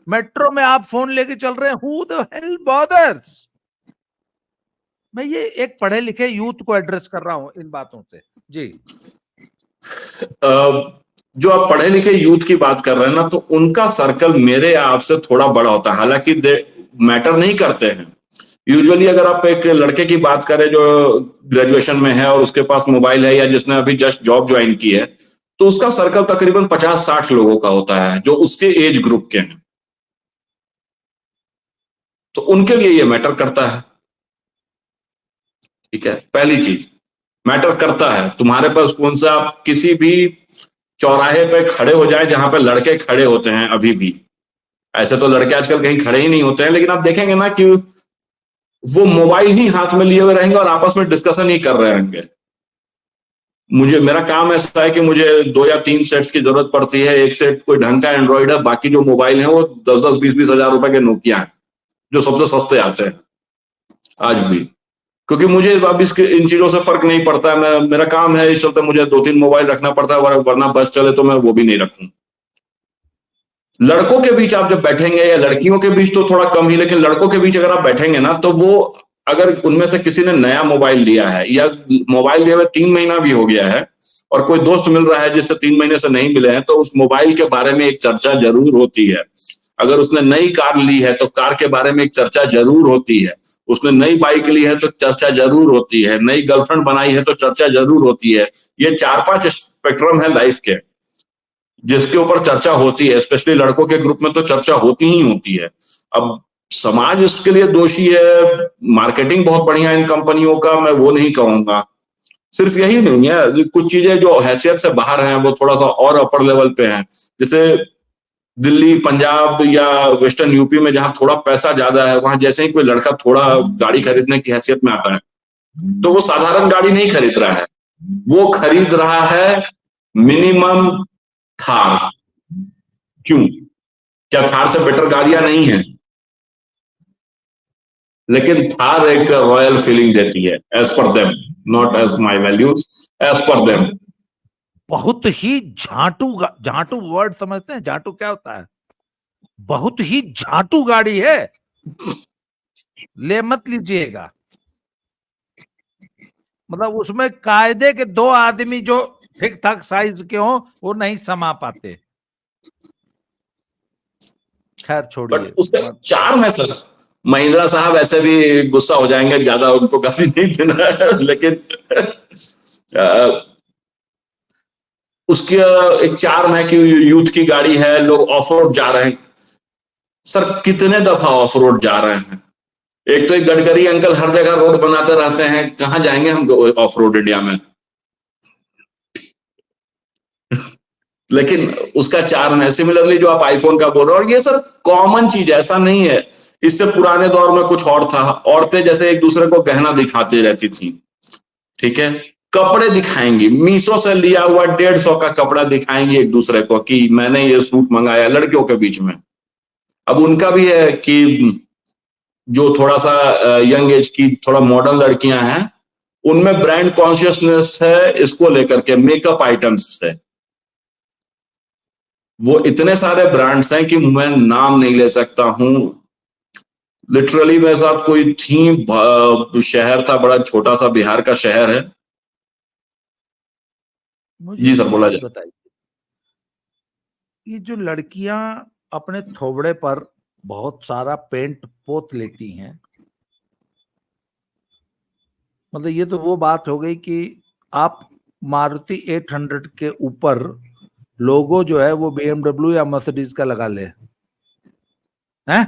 मेट्रो में आप फोन लेके चल रहे हैं, हु द हेल बॉदर्स। मैं ये एक पढ़े लिखे यूथ को एड्रेस कर रहा हूं इन बातों से जी। जो आप पढ़े लिखे यूथ की बात कर रहे हैं ना, तो उनका सर्कल मेरे आपसे थोड़ा बड़ा होता है, हालांकि मैटर नहीं करते हैं। यूजुअली अगर आप एक लड़के की बात करें जो ग्रेजुएशन में है और उसके पास मोबाइल है, या जिसने अभी जस्ट जॉब ज्वाइन की है, तो उसका सर्कल तकरीबन 50-60 लोगों का होता है जो उसके एज ग्रुप के हैं। तो उनके लिए ये मैटर करता है। ठीक है, पहली चीज मैटर करता है। तुम्हारे पास कौन सा, आप किसी भी चौराहे पे खड़े हो जाए जहां पे लड़के खड़े होते हैं अभी भी, ऐसे तो लड़के आजकल कहीं खड़े ही नहीं होते हैं, लेकिन आप देखेंगे ना कि वो मोबाइल ही हाथ में लिए हुए रहेंगे और आपस में डिस्कशन ही कर रहे होंगे। मेरा काम ऐसा है कि मुझे 2 या 3 सेट्स की जरूरत पड़ती है। एक सेट कोई ढंग का एंड्रॉइड है, बाकी जो मोबाइल है वो 10-10, 20-20 हजार रुपए के नोकिया है, जो सबसे सस्ते आते हैं आज भी। क्योंकि मुझे अब इन चीजों से फर्क नहीं पड़ता है। मेरा काम है, इस चलते मुझे 2-3 मोबाइल रखना पड़ता है, वरना बस चले तो मैं वो भी नहीं रखूं। लड़कों के बीच आप जब बैठेंगे, या लड़कियों के बीच तो थोड़ा कम ही, लेकिन लड़कों के बीच अगर आप बैठेंगे ना, तो वो अगर उनमें से किसी ने नया मोबाइल लिया है, या मोबाइल लिए हुए 3 महीना भी हो गया है, और कोई दोस्त मिल रहा है जिससे 3 महीने से नहीं मिले हैं, तो उस मोबाइल के बारे में एक चर्चा जरूर होती है। अगर उसने नई कार ली है तो कार के बारे में एक चर्चा जरूर होती है। उसने नई बाइक ली है तो चर्चा जरूर होती है। नई गर्लफ्रेंड बनाई है तो चर्चा जरूर होती है। ये 4-5 स्पेक्ट्रम है लाइफ के जिसके ऊपर चर्चा होती है। स्पेशली लड़कों के ग्रुप में तो चर्चा होती ही होती है। अब समाज इसके लिए दोषी है, मार्केटिंग बहुत बढ़िया इन कंपनियों का, मैं वो नहीं कहूंगा। सिर्फ यही नहीं है, कुछ चीजें जो हैसियत से बाहर हैं वो थोड़ा सा और अपर लेवल पे हैं। जैसे दिल्ली, पंजाब या वेस्टर्न यूपी में जहां थोड़ा पैसा ज्यादा है, वहां जैसे ही कोई लड़का थोड़ा गाड़ी खरीदने की हैसियत में आता है, तो वो साधारण गाड़ी नहीं खरीद रहा है, वो खरीद रहा है मिनिमम थार। क्यों? क्या थार से बेटर गाड़ियां नहीं है? लेकिन थार एक रॉयल फीलिंग देती है, as per them, not as my values, as per them. बहुत ही झाटू वर्ड समझते हैं? झाटू क्या होता है? बहुत ही झाटू गाड़ी है, ले मत लीजिएगा। मतलब उसमें कायदे के 2 आदमी जो ठीक ठाक साइज के हो वो नहीं समा पाते। खैर छोड़िए। बट उसका चार्म है सर। महिंद्रा साहब ऐसे भी गुस्सा हो जाएंगे, ज्यादा उनको गाली नहीं देना है, लेकिन उसकी एक चार्म है कि यूथ की गाड़ी है, लोग ऑफ रोड जा रहे हैं। सर कितने दफा ऑफ रोड जा रहे हैं? एक तो एक गडकरी अंकल हर जगह रोड बनाते रहते हैं, कहां जाएंगे हम ऑफ रोड इंडिया में? लेकिन उसका चार्म है। सिमिलरली जो आप आईफोन का बोल रहे हो, और ये सब कॉमन चीज, ऐसा नहीं है। इससे पुराने दौर में कुछ और था, औरतें जैसे एक दूसरे को गहना दिखाती रहती थी, ठीक है, कपड़े दिखाएंगी, मीशो से लिया हुआ 150 का कपड़ा दिखाएंगी एक दूसरे को कि मैंने ये सूट मंगाया, लड़कियों के बीच में। अब उनका भी है कि जो थोड़ा सा यंग एज की थोड़ा मॉडर्न लड़कियां हैं, उनमें ब्रांड कॉन्शियसनेस है इसको लेकर के, मेकअप आइटम्स से। वो इतने सारे ब्रांड्स हैं कि मैं नाम नहीं ले सकता हूं। लिटरली मेरे साथ कोई थी, शहर था बड़ा छोटा सा, बिहार का शहर है। जी सर, बोला जाए। बताइए, ये जो लड़कियां अपने थोबड़े पर बहुत सारा पेंट पोत लेती हैं, मतलब ये तो वो बात हो गई कि आप मारुति 800 के ऊपर लोगो जो है वो BMW या मर्सिडीज का लगा ले हैं।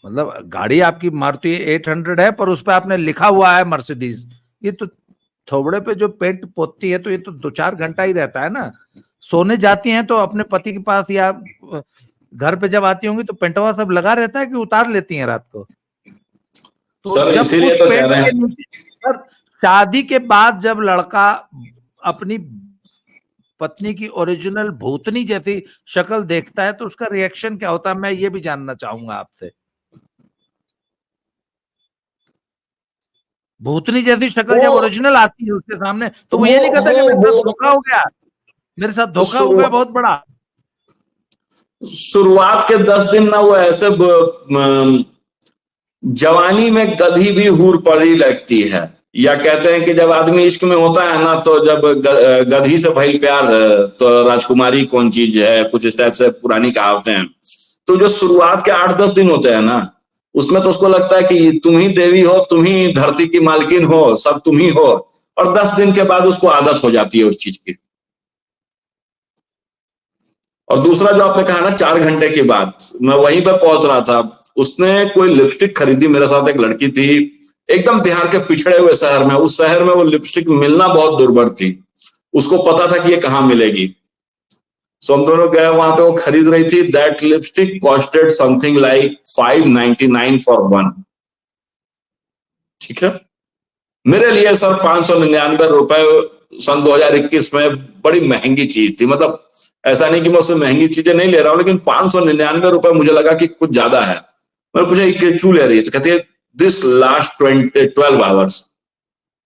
मतलब गाड़ी आपकी मारुति 800 है, पर उस पर आपने लिखा हुआ है मर्सिडीज। ये तो थोबड़े पे जो पेंट पोतती है, तो ये तो 2-4 घंटा ही रहता है ना। सोने जाती हैं तो अपने पति के पास या घर पे जब आती होंगी तो पेंटवा सब लगा रहता है कि उतार लेती हैं रात को? तो सर जब इसीलिए उस तो कह पेंट रहे के हैं। नीचे, सर, शादी के बाद जब लड़का अपनी पत्नी की ओरिजिनल भूतनी जैसी शक्ल देखता है तो उसका रिएक्शन क्या होता है, मैं ये भी जानना चाहूंगा आपसे। भूतनी जैसी शक्ल जब वो ओरिजिनल आती है उसके सामने तो वो वो ये नहीं कहता कि मेरे साथ वो धोखा हो गया, मेरे साथ धोखा हो गया शुरू बहुत बड़ा? शुरुआत के 10 दिन ना वो ऐसे जवानी में गधी भी हूर पड़ी लगती है, या कहते हैं कि जब आदमी इश्क में होता है ना तो जब गधी से भइल प्यार तो राजकुमारी कौन चीज है, कुछ इस टाइप से पुरानी कहावतें हैं। तो जो शुरुआत के 8-10 दिन होते हैं ना, उसमें तो उसको लगता है कि तुम ही देवी हो, तुम ही धरती की मालकिन हो, सब तुम ही हो। और 10 दिन के बाद उसको आदत हो जाती है उस चीज की। और दूसरा जो आपने कहा ना 4 घंटे के बाद, मैं वहीं पर पहुंच रहा था। उसने कोई लिपस्टिक खरीदी, मेरे साथ एक लड़की थी एकदम बिहार के पिछड़े हुए शहर में। उस शहर में वो लिपस्टिक मिलना बहुत दुर्लभ थी। उसको पता था कि ये कहाँ मिलेगी। सो हम दोनों गए वहां पे, वो खरीद रही थी। That lipstick costed something like 599 for one. ठीक है, मेरे लिए सर 599 रुपए सन 2021 में बड़ी महंगी चीज थी। मतलब ऐसा नहीं कि मैं उससे महंगी चीजें नहीं ले रहा हूं, लेकिन 599 रुपए मुझे लगा कि कुछ ज्यादा है। मैंने पूछा क्यों ले रही है, तो कहती है दिस लास्ट 12 आवर्स,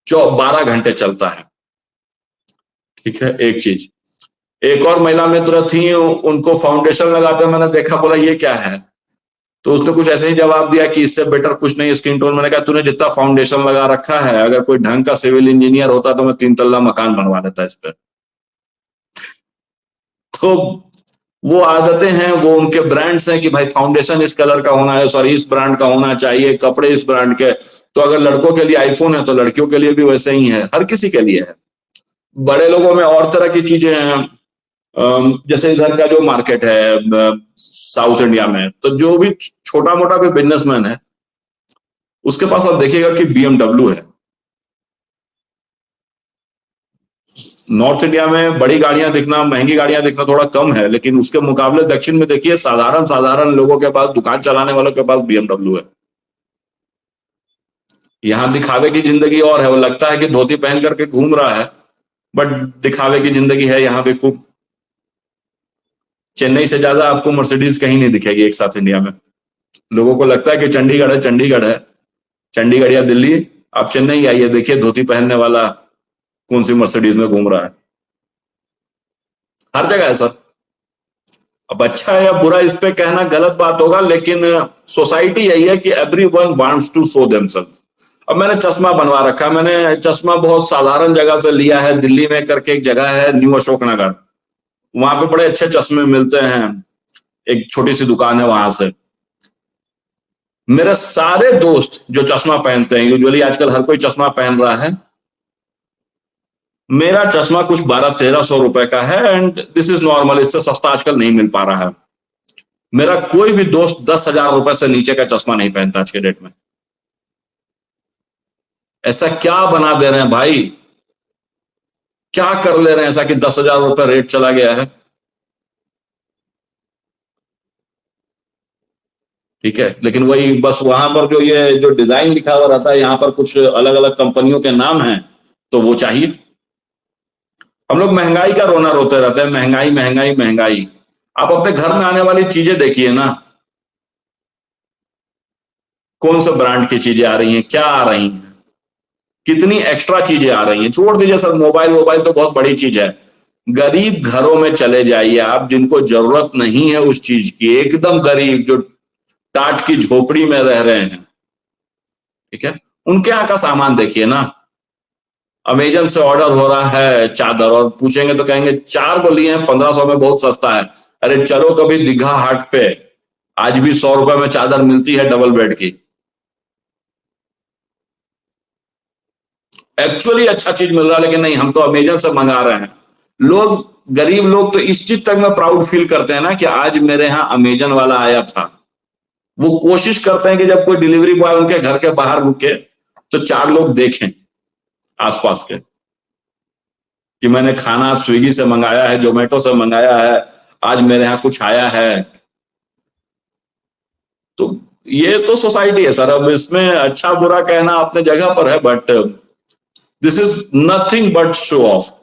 जो 12 घंटे चलता है। ठीक है, एक चीज। एक और महिला मित्र थी, उनको फाउंडेशन लगाते मैंने देखा, बोला ये क्या है। तो उसने कुछ ऐसे ही जवाब दिया कि इससे बेटर कुछ नहीं स्किन टोन। मैंने कहा तूने जितना फाउंडेशन लगा रखा है, अगर कोई ढंग का सिविल इंजीनियर होता तो मैं 3 तल्ला मकान बनवा देता इस पे। तो वो आदतें हैं, वो उनके ब्रांड्स हैं कि भाई फाउंडेशन इस कलर का होना है, सॉरी इस ब्रांड का होना चाहिए, कपड़े इस ब्रांड के। तो अगर लड़कों के लिए आईफोन है तो लड़कियों के लिए भी वैसे ही है, हर किसी के लिए है। बड़े लोगों में और तरह की चीजें हैं। जैसे इधर का जो मार्केट है साउथ इंडिया में, तो जो भी छोटा मोटा भी बिजनेसमैन है उसके पास आप देखिएगा कि बीएमडब्ल्यू है। नॉर्थ इंडिया में बड़ी गाड़ियां दिखना, महंगी गाड़ियां दिखना थोड़ा कम है, लेकिन उसके मुकाबले दक्षिण में देखिए साधारण साधारण लोगों के पास, दुकान चलाने वालों के पास बीएमडब्ल्यू है। यहां दिखावे की जिंदगी और है, वो लगता है कि धोती पहन करके घूम रहा है, बट दिखावे की जिंदगी है यहाँ पे खूब। चेन्नई से ज्यादा आपको मर्सिडीज कहीं नहीं दिखेगी एक साथ इंडिया में। लोगों को लगता है कि चंडीगढ़ है, चंडीगढ़ है, चंडीगढ़ या दिल्ली। आप चेन्नई आइए, देखिए धोती पहनने वाला कौन सी मर्सिडीज में घूम रहा है। हर जगह है सर। अब अच्छा है या बुरा इस पे कहना गलत बात होगा, लेकिन सोसाइटी यही है कि everyone wants to show themselves. अब मैंने चश्मा बनवा रखा, मैंने चश्मा बहुत साधारण जगह से लिया है। दिल्ली में करके एक जगह है न्यू अशोक नगर, वहां पे बड़े अच्छे चश्मे मिलते हैं, एक छोटी सी दुकान है वहां से। मेरे सारे दोस्त जो चश्मा पहनते हैं, यूजुअली आजकल हर कोई चश्मा पहन रहा है, मेरा चश्मा कुछ 1200-1300 रुपए का है, एंड दिस इज नॉर्मल। इससे सस्ता आजकल नहीं मिल पा रहा है। मेरा कोई भी दोस्त 10,000 रुपए से नीचे का चश्मा नहीं पहनता आज के डेट में। ऐसा क्या बना दे रहे हैं भाई, क्या कर ले रहे हैं ऐसा कि 10,000 रुपए रेट चला गया है। ठीक है, लेकिन वही बस वहां पर जो ये जो डिजाइन लिखा हुआ रहता है, यहाँ पर कुछ अलग अलग कंपनियों के नाम हैं, तो वो चाहिए। हम लोग महंगाई का रोना रोते रहते हैं, महंगाई महंगाई महंगाई। आप अपने घर में आने वाली चीजें देखिए ना, कौन से ब्रांड की चीजें आ रही हैं, क्या आ रही हैं, कितनी एक्स्ट्रा चीजें आ रही हैं। छोड़ दीजिए सर, मोबाइल मोबाइल तो बहुत बड़ी चीज है। गरीब घरों में चले जाइए आप, जिनको जरूरत नहीं है उस चीज की, एकदम गरीब जो टाट की झोपड़ी में रह रहे हैं, ठीक है, उनके यहाँ का सामान देखिए ना। अमेजन से ऑर्डर हो रहा है चादर, और पूछेंगे तो कहेंगे 4 को लिए हैं 1500 में, बहुत सस्ता है। अरे चलो कभी दीघा हाट पे, आज भी 100 रुपए में चादर मिलती है डबल बेड की। एक्चुअली अच्छा चीज मिल रहा है, लेकिन नहीं, हम तो अमेजन से मंगा रहे हैं। लोग, गरीब लोग तो इस चीज तक में प्राउड फील करते हैं ना कि आज मेरे यहाँ अमेजन वाला आया था। वो कोशिश करते हैं कि जब कोई डिलीवरी बॉय उनके घर के बाहर रुके तो 4 लोग देखें आसपास के कि मैंने खाना स्विगी से मंगाया है, जोमेटो से मंगाया है, आज मेरे यहाँ कुछ आया है। तो ये तो सोसाइटी है सर, अब इसमें अच्छा बुरा कहना अपने जगह पर है, but this is nothing but show off.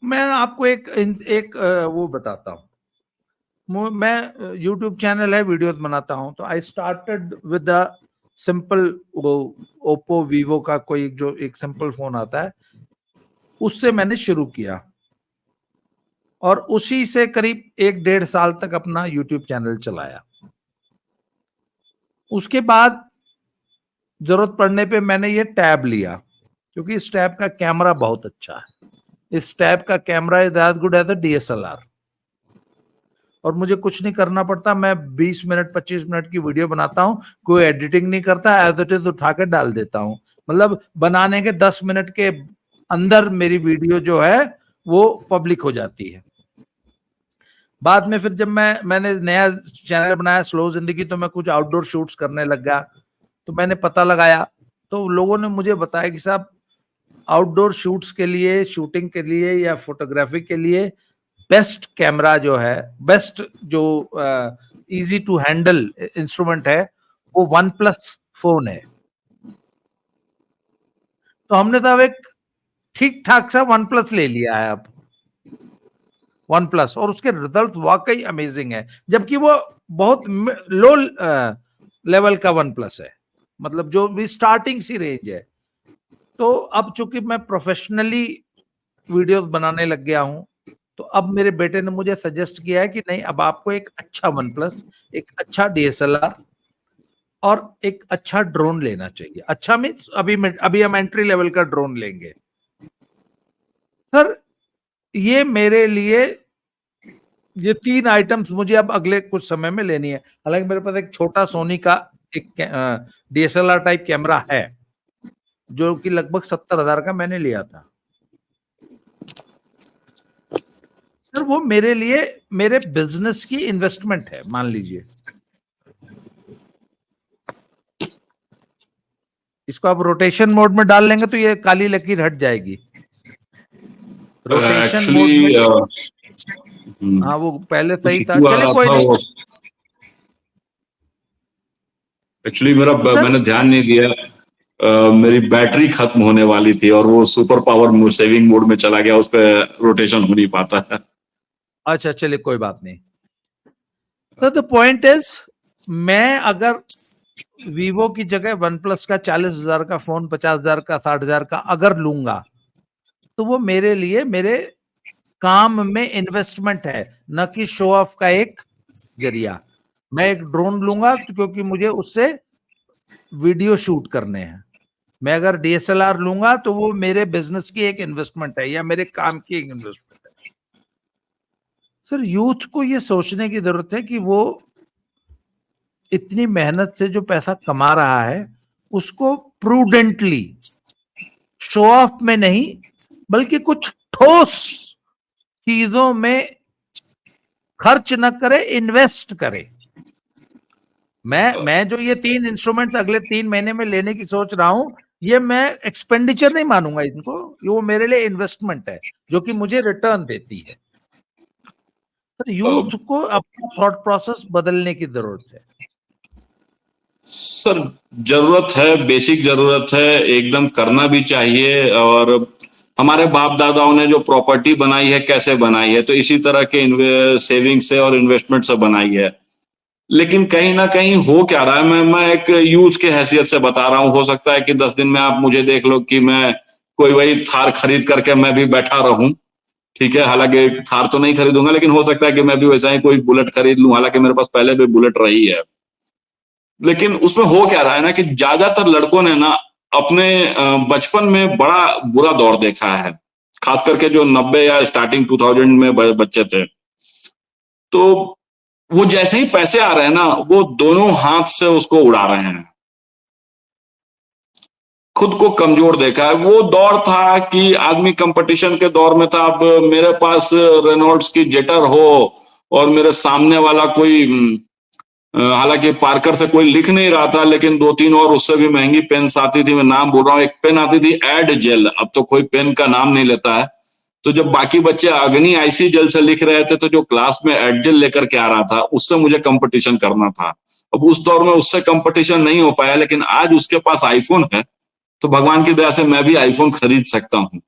मैं आपको एक वो बताता हूँ। मैं यूट्यूब चैनल है, वीडियोस बनाता हूँ। तो I started with the simple, वो ओप्पो वीवो का कोई जो एक सिंपल फोन आता है, उससे मैंने शुरू किया और उसी से करीब 1-1.5 साल तक अपना यूट्यूब चैनल चलाया। उसके बाद जरूरत पड़ने पे मैंने ये टैब लिया, क्योंकि इस टैब का कैमरा बहुत अच्छा है। इस टैब का camera is as good as a DSLR, और मुझे कुछ नहीं करना पड़ता। मैं 20 मिनट 25 मिनट की वीडियो बनाता हूँ, कोई एडिटिंग नहीं करता, एज इट इज उठा के डाल देता हूँ। मतलब बनाने के 10 मिनट के अंदर मेरी वीडियो जो है वो पब्लिक हो जाती है। बाद में फिर जब मैंने नया चैनल बनाया स्लो जिंदगी, तो मैं कुछ आउटडोर शूट्स करने लग गया। तो मैंने पता लगाया, तो लोगों ने मुझे बताया कि साहब, आउटडोर शूट्स के लिए, शूटिंग के लिए या फोटोग्राफी के लिए बेस्ट कैमरा जो है, बेस्ट जो इजी टू हैंडल इंस्ट्रूमेंट है, वो वन प्लस फोन है। तो हमने तो अब एक ठीक ठाक सा वन प्लस ले लिया है अब, वन प्लस, और उसके रिजल्ट वाकई अमेजिंग है। जबकि वो बहुत लो लेवल का वन प्लस है, मतलब जो भी स्टार्टिंग सी रेंज है। तो अब चूंकि मैं प्रोफेशनली वीडियोस बनाने लग गया हूं, तो अब मेरे बेटे ने मुझे सजेस्ट किया है कि नहीं, अब आपको एक अच्छा वन प्लस, एक अच्छा DSLR और एक अच्छा ड्रोन लेना चाहिए। अच्छा मीन्स अभी हम एंट्री लेवल का ड्रोन लेंगे। सर, ये मेरे लिए, ये 3 आइटम्स मुझे अब अगले कुछ समय में लेनी है। हालांकि मेरे पास एक छोटा सोनी का एक DSLR टाइप कैमरा है, जो कि लगभग 70,000 का मैंने लिया था। सर, वो मेरे लिए मेरे बिजनेस की इन्वेस्टमेंट है, मान लीजिए। इसको आप रोटेशन मोड में डाल लेंगे तो ये काली लकीर हट जाएगी। रोटेशन मोड में, एक्चुअली हाँ, वो पहले कुछ सही था, इशू आ चले रहा कोई था नहीं। वो, एक्चुअली मेरा सर, मैंने ध्यान नहीं दिया। मेरी बैटरी खत्म होने वाली थी और वो सुपर पावर सेविंग मोड में चला गया, उस पर रोटेशन हो नहीं पाता है। अच्छा, चलिए कोई बात नहीं। सर, द पॉइंट इज, मैं अगर वीवो की जगह वन प्लस का 40,000 का फोन, 50,000 का, 60,000 का अगर लूंगा, तो वो मेरे लिए मेरे काम में इन्वेस्टमेंट है, न कि शो ऑफ का एक जरिया। मैं एक ड्रोन लूंगा तो क्योंकि मुझे उससे वीडियो शूट करने हैं। मैं अगर DSLR लूंगा तो वो मेरे बिजनेस की एक इन्वेस्टमेंट है, या मेरे काम की एक इन्वेस्टमेंट है। सर, यूथ को ये सोचने की जरूरत है कि वो इतनी मेहनत से जो पैसा कमा रहा है, उसको प्रूडेंटली, शो ऑफ में नहीं, बल्कि कुछ ठोस चीजों में खर्च न करे, इन्वेस्ट करे। मैं जो ये 3 इंस्ट्रूमेंट्स अगले 3 महीने में लेने की सोच रहा हूं, ये मैं एक्सपेंडिचर नहीं मानूंगा इनको, वो मेरे लिए इन्वेस्टमेंट है, जो कि मुझे रिटर्न देती है। तो यूथ को अपना थॉट प्रोसेस बदलने की जरूरत है। सर, जरूरत है, बेसिक जरूरत है, एकदम करना भी चाहिए। और हमारे बाप दादाओं ने जो प्रॉपर्टी बनाई है, कैसे बनाई है, तो इसी तरह के सेविंग से और इन्वेस्टमेंट से बनाई है। लेकिन कहीं ना कहीं हो क्या रहा है, मैं एक यूथ के हैसियत से बता रहा हूँ। हो सकता है कि 10 दिन में आप मुझे देख लो कि मैं कोई वही थार खरीद करके मैं भी बैठा रहूं, ठीक है। हालांकि थार तो नहीं खरीदूंगा, लेकिन हो सकता है कि मैं भी वैसा ही कोई बुलेट खरीद लूं, हालांकि मेरे पास पहले भी बुलेट रही है। लेकिन उसमें हो क्या रहा है ना, कि ज्यादातर लड़कों ने ना अपने बचपन में बड़ा बुरा दौर देखा है, खास करके जो 90 या स्टार्टिंग 2000 में बच्चे थे। तो वो जैसे ही पैसे आ रहे हैं ना, वो दोनों हाथ से उसको उड़ा रहे हैं। खुद को कमजोर देखा है। वो दौर था कि आदमी कंपटीशन के दौर में था। अब मेरे पास रेनॉल्ड्स की जेटर हो और मेरे सामने वाला कोई हालांकि पार्कर से कोई लिख नहीं रहा था, लेकिन 2-3 और उससे भी महंगी पेन आती थी। मैं नाम बोल रहा हूँ, एक पेन आती थी एड जेल, अब तो कोई पेन का नाम नहीं लेता है। तो जब बाकी बच्चे अग्नि आईसी जेल से लिख रहे थे तो जो क्लास में एडजेल लेकर के आ रहा था उससे मुझे कंपटीशन करना था। अब उस दौर में उससे कंपटीशन नहीं हो पाया, लेकिन आज उसके पास आईफोन है तो भगवान की दया से मैं भी आईफोन खरीद सकता हूं,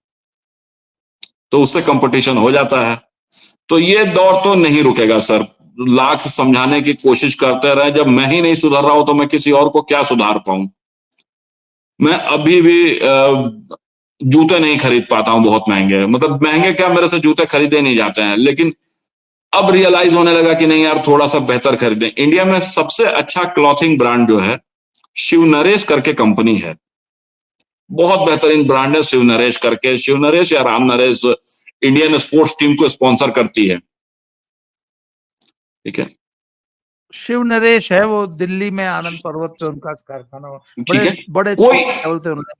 तो उससे कंपटीशन हो जाता है। तो ये दौर तो नहीं रुकेगा सर, लाख समझाने की कोशिश करते रहे, जब मैं ही नहीं सुधर रहा हूं तो मैं किसी और को क्या सुधार पाऊं। मैं अभी भी जूते नहीं खरीद पाता हूं बहुत महंगे, मतलब महंगे क्या, मेरे से जूते खरीदे नहीं जाते हैं, लेकिन अब रियलाइज होने लगा कि नहीं यार थोड़ा सा बेहतर खरीदें। इंडिया में सबसे अच्छा क्लॉथिंग ब्रांड जो है शिव नरेश करके कंपनी है, बहुत बेहतरीन ब्रांड है शिव नरेश करके। शिव नरेश या Ram Naresh Indian sports team को स्पॉन्सर करती है, ठीक है। शिव नरेश है, वो दिल्ली में आनंद पर्वत पे उनका कारखाना, ठीक बड़े है, बड़े कोई लेवल पे उन्होंने।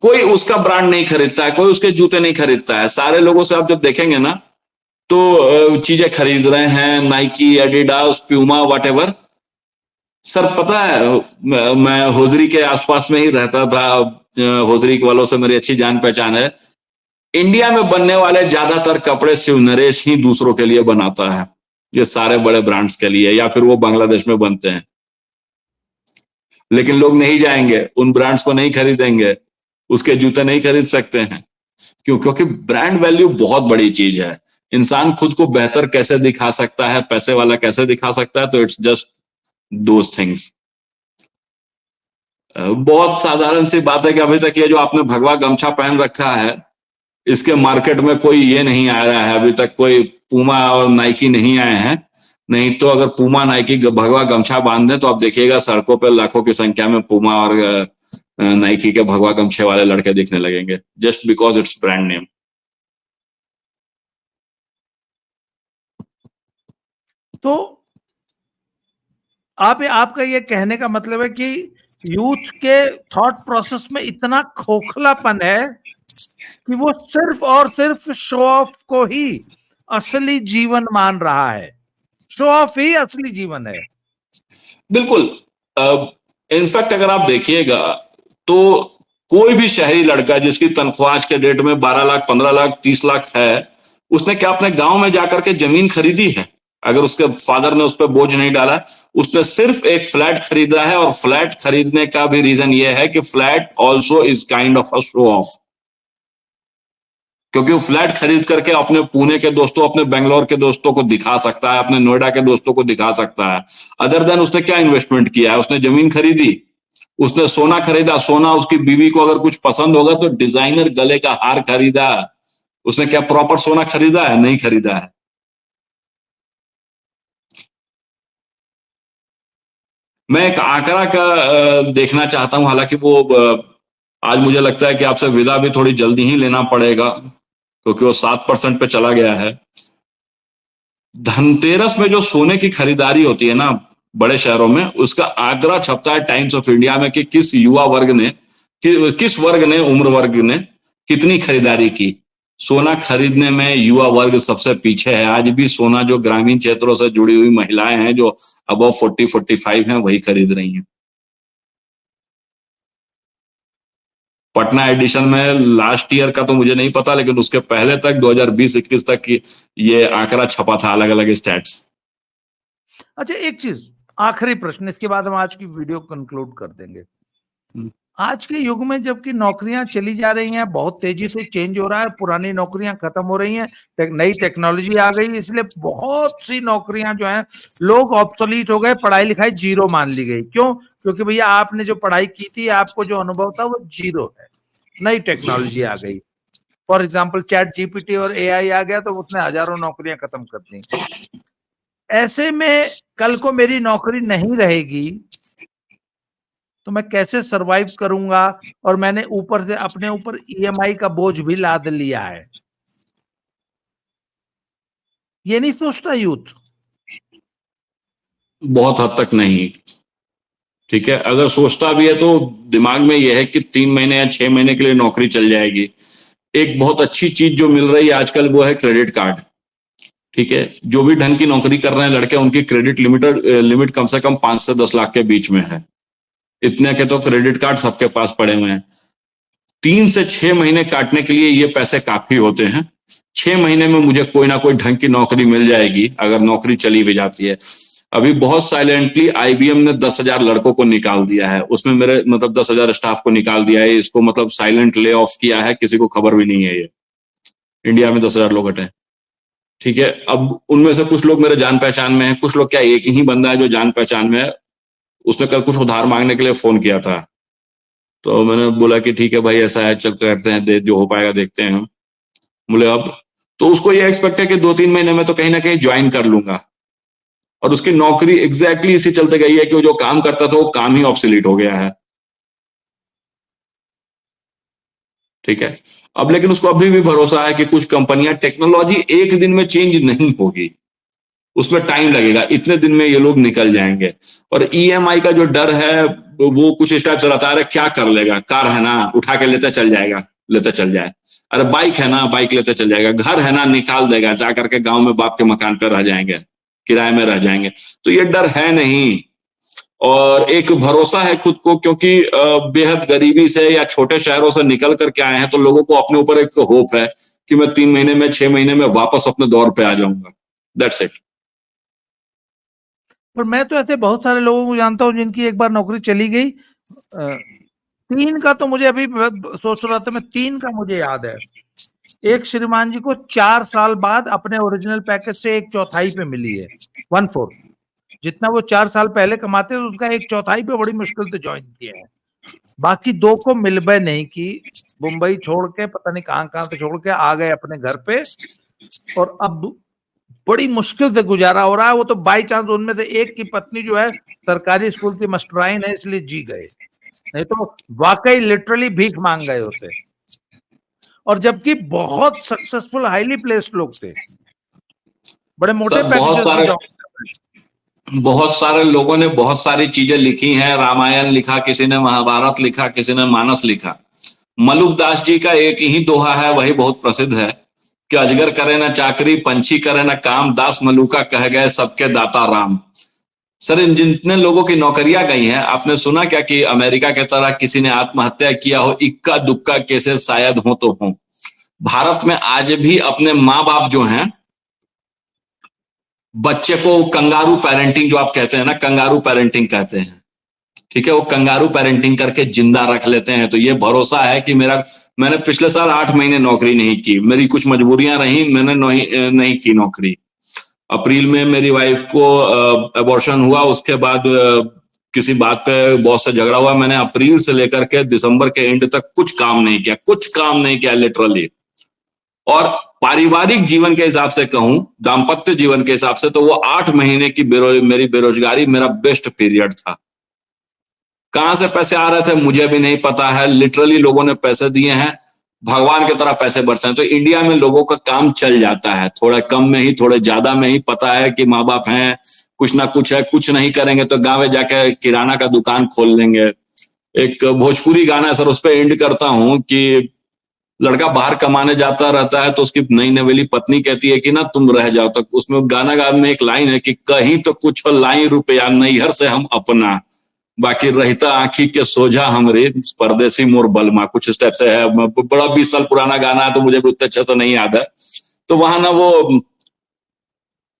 कोई उसका ब्रांड नहीं खरीदता है, कोई उसके जूते नहीं खरीदता है। सारे लोगों से आप जब देखेंगे ना तो चीजें खरीद रहे हैं, Nike, Adidas, Puma, whatever. Sir पता है मैं होजरी के आसपास में ही रहता था, होजरी वालों से मेरी अच्छी जान पहचान है। इंडिया में बनने वाले ज्यादातर कपड़े शिव नरेश ही दूसरों के लिए बनाता है, ये सारे बड़े ब्रांड्स के लिए, या फिर वो बांग्लादेश में बनते हैं। लेकिन लोग नहीं जाएंगे, उन ब्रांड्स को नहीं खरीदेंगे, उसके जूते नहीं खरीद सकते हैं। क्यों? क्योंकि ब्रांड वैल्यू बहुत बड़ी चीज है। इंसान खुद को बेहतर कैसे दिखा सकता है, पैसे वाला कैसे दिखा सकता है, तो इट्स जस्ट दोज थिंग्स। बहुत साधारण सी बात है कि अभी तक ये जो आपने भगवा गमछा पहन रखा है, इसके मार्केट में कोई ये नहीं आ रहा है, अभी तक कोई पूमा और नाइकी नहीं आए हैं। नहीं तो अगर पूमा नाइकी भगवा गमछा बांध दें तो आप देखिएगा सड़कों पर लाखों की संख्या में पूमा और नाइकी के भगवा गमछे वाले लड़के दिखने लगेंगे, just because it's brand name. तो आपका ये कहने का मतलब है कि यूथ के थॉट प्रोसेस में इतना खोखलापन है कि वो सिर्फ और सिर्फ शो ऑफ को ही असली जीवन मान रहा है, शो ऑफ ही असली जीवन है। बिल्कुल। इनफैक्ट अगर आप देखिएगा तो कोई भी शहरी लड़का जिसकी तनख्वाह आज के डेट में 12 लाख, 15 लाख, 30 लाख है, उसने क्या अपने गांव में जाकर के जमीन खरीदी है? अगर उसके फादर ने उस पर बोझ नहीं डाला, उसने सिर्फ एक फ्लैट खरीदा है। और फ्लैट खरीदने का भी रीजन यह है कि flat also is kind of a show off, क्योंकि वो फ्लैट खरीद करके अपने पुणे के दोस्तों, अपने बेंगलोर के दोस्तों को दिखा सकता है, अपने नोएडा के दोस्तों को दिखा सकता है। अदर देन उसने क्या इन्वेस्टमेंट किया है? उसने जमीन खरीदी, उसने सोना खरीदा, सोना उसकी बीवी को अगर कुछ पसंद होगा तो डिजाइनर गले का हार खरीदा। उसने क्या प्रॉपर सोना खरीदा है? नहीं खरीदा है। मैं एक आंकड़ा का देखना चाहता हूं, हालांकि वो आज मुझे लगता है कि आपसे विदा भी थोड़ी जल्दी ही लेना पड़ेगा, क्योंकि वो 7% पे चला गया है। धनतेरस में जो सोने की खरीदारी होती है ना बड़े शहरों में, उसका आंकड़ा छपता है टाइम्स ऑफ इंडिया में कि किस युवा वर्ग ने, किस वर्ग ने, उम्र वर्ग ने कितनी खरीदारी की। सोना खरीदने में युवा वर्ग सबसे पीछे है। आज भी सोना जो ग्रामीण क्षेत्रों से जुड़ी हुई महिलाएं हैं जो अबव 40-45 हैं, वही खरीद रही हैं। पटना एडिशन में लास्ट ईयर का तो मुझे नहीं पता, लेकिन उसके पहले तक 2020-21 तक की ये आंकड़ा छपा था, अलग अलग स्टैट्स। अच्छा, एक चीज, आखिरी प्रश्न, इसके बाद हम आज की वीडियो कंक्लूड कर देंगे। आज के युग में जबकि नौकरियां चली जा रही हैं, बहुत तेजी से चेंज हो रहा है, पुरानी नौकरियां खत्म हो रही हैं, नई टेक्नोलॉजी आ गई, इसलिए बहुत सी नौकरियां जो हैं लोग ऑब्सोलीट हो गए, पढ़ाई लिखाई जीरो मान ली गई। क्यों? क्योंकि भैया आपने जो पढ़ाई की थी, आपको जो अनुभव था वो जीरो है, नई टेक्नोलॉजी आ गई। फॉर एग्जाम्पल चैट जीपीटी और एआई आ गया तो उसने हजारों नौकरियां खत्म कर दी। ऐसे में कल को मेरी नौकरी नहीं रहेगी तो मैं कैसे सरवाइव करूंगा? और मैंने ऊपर से अपने ऊपर ईएमआई का बोझ भी लाद लिया है। ये नहीं सोचता यूथ? बहुत हद तक नहीं। ठीक है, अगर सोचता भी है तो दिमाग में यह है कि 3 महीने या 6 महीने के लिए नौकरी चल जाएगी। एक बहुत अच्छी चीज जो मिल रही है आजकल वो है क्रेडिट कार्ड। ठीक है, जो भी ढंग की नौकरी कर रहे हैं लड़के, उनकी क्रेडिट लिमिट कम से कम 5 से 10 लाख के बीच में है। इतने के तो क्रेडिट कार्ड सबके पास पड़े हुए हैं। 3 से 6 महीने काटने के लिए ये पैसे काफी होते हैं। 6 महीने में मुझे कोई ना कोई ढंग की नौकरी मिल जाएगी, अगर नौकरी चली भी जाती है। अभी बहुत साइलेंटली IBM ने 10,000 लड़कों को निकाल दिया है, उसमें मेरे मतलब 10,000 स्टाफ को निकाल दिया है, इसको मतलब साइलेंट ले ऑफ किया है, किसी को खबर भी नहीं है। ये इंडिया में 10,000 लोग हटे, ठीक है। अब उनमें से कुछ लोग मेरे जान पहचान में है, कुछ लोग क्या, एक ही बंदा है जो जान पहचान में है, उसने कल कुछ उधार मांगने के लिए फोन किया था, तो मैंने बोला कि ठीक है भाई ऐसा है, चल करते हैं, दे जो हो पाएगा देखते हैं हम। बोले अब तो उसको ये एक्सपेक्ट है कि 2-3 महीने में तो कहीं ना कहीं ज्वाइन कर लूंगा, और उसकी नौकरी एग्जैक्टली इसी चलते गई है कि वो जो काम करता था वो काम ही ऑब्सोलीट हो गया है, ठीक है। अब लेकिन उसको अभी भी भरोसा है कि कुछ कंपनियां, टेक्नोलॉजी एक दिन में चेंज नहीं होगी, उसमें टाइम लगेगा, इतने दिन में ये लोग निकल जाएंगे। और EMI का जो डर है वो कुछ इस टाइप से रहता है, अरे क्या कर लेगा, कार है ना, उठा के लेते चल जाएगा, लेते चल जाए, अरे बाइक है ना, बाइक लेते चल जाएगा, घर है ना, निकाल देगा, जा करके गांव में बाप के मकान पर रह जाएंगे, किराए में रह जाएंगे। तो ये डर है नहीं, और एक भरोसा है खुद को, क्योंकि बेहद गरीबी से या छोटे शहरों से निकल करके आए हैं, तो लोगों को अपने ऊपर एक होप है कि मैं 3 महीने में 6 महीने में वापस अपने दौर पे आ जाऊंगा। That's it. पर मैं तो ऐसे बहुत सारे लोगों को जानता हूँ जिनकी एक बार नौकरी चली गई। 3 का तो मुझे अभी सोच रहा था मैं, 3 का मुझे याद है। एक श्रीमान जी को 4 साल बाद अपने ओरिजिनल पैकेज से 1/4 पे मिली है, 1/4 जितना वो 4 साल पहले कमाते थे उसका 1/4 पे बड़ी मुश्किल से ज्वाइन किया है। बाकी 2 को मिलबे नहीं की, मुंबई छोड़ के पता नहीं कहां से छोड़ के आ गए अपने घर पे, और अब बड़ी मुश्किल से गुजारा हो रहा है। वो तो बाई चांस उनमें से एक की पत्नी जो है सरकारी स्कूल की मास्टराइन है, इसलिए जी गए, नहीं तो वाकई लिटरली भीख मांग गए होते। और जबकि बहुत सक्सेसफुल हाईली प्लेस्ड लोग थे, बड़े मोटे पैकेजेस में जॉब। बहुत सारे लोगों ने बहुत सारी चीजें लिखी हैं, रामायण लिखा, किसी ने महाभारत लिखा, किसी ने मानस लिखा। मलुक दास जी का एक ही दोहा है, वही बहुत प्रसिद्ध है कि अजगर करे ना चाकरी, पंछी करे ना काम, दास मलुका कह गए सबके दाता राम। सर, इन जितने लोगों की नौकरियां गई हैं, आपने सुना क्या कि अमेरिका के तरह किसी ने आत्महत्या किया हो? इक्का दुक्का केसेस शायद हो तो हो। भारत में आज भी अपने माँ बाप जो हैं, बच्चे को कंगारू पेरेंटिंग जो आप कहते हैं ना, कंगारू पेरेंटिंग कहते हैं, ठीक है, वो कंगारू पेरेंटिंग करके जिंदा रख लेते हैं। तो ये भरोसा है कि मैंने पिछले साल 8 महीने नौकरी नहीं की, मेरी कुछ मजबूरियां रही, मैंने नहीं की नौकरी। अप्रैल में मेरी वाइफ को अबॉर्शन हुआ, उसके बाद किसी बात पे बॉस से झगड़ा हुआ, मैंने अप्रैल से लेकर के दिसंबर के एंड तक कुछ काम नहीं किया लिटरली। और पारिवारिक जीवन के हिसाब से कहूं, दाम्पत्य जीवन के हिसाब से, तो वो 8 महीने की मेरी बेरोजगारी मेरा बेस्ट पीरियड था। कहां से पैसे आ रहे थे मुझे भी नहीं पता है, लिटरली लोगों ने पैसे दिए हैं, भगवान की तरह पैसे बरसे हैं। तो इंडिया में लोगों का काम चल जाता है, थोड़ा कम में ही थोड़े ज्यादा में ही, पता है कि माँ बाप हैं, कुछ ना कुछ है, कुछ नहीं करेंगे तो गाँव में जाके किराना का दुकान खोल लेंगे। एक भोजपुरी गाना है सर, उस पर एंड करता हूं कि लड़का बाहर कमाने जाता रहता है तो उसकी नई नवेली पत्नी कहती है कि ना तुम रह जाओ, तक उसमें गाना में एक लाइन है कि कहीं तो कुछ लाई रुपया नैहर से हम अपना, बाकी रहता आंखी के सोझा हमरे परदेसी मोर बलमा, कुछ इस टाइप से है। बड़ा 20 साल पुराना गाना है तो मुझे भी उतना अच्छे से नहीं याद है। तो वहां ना वो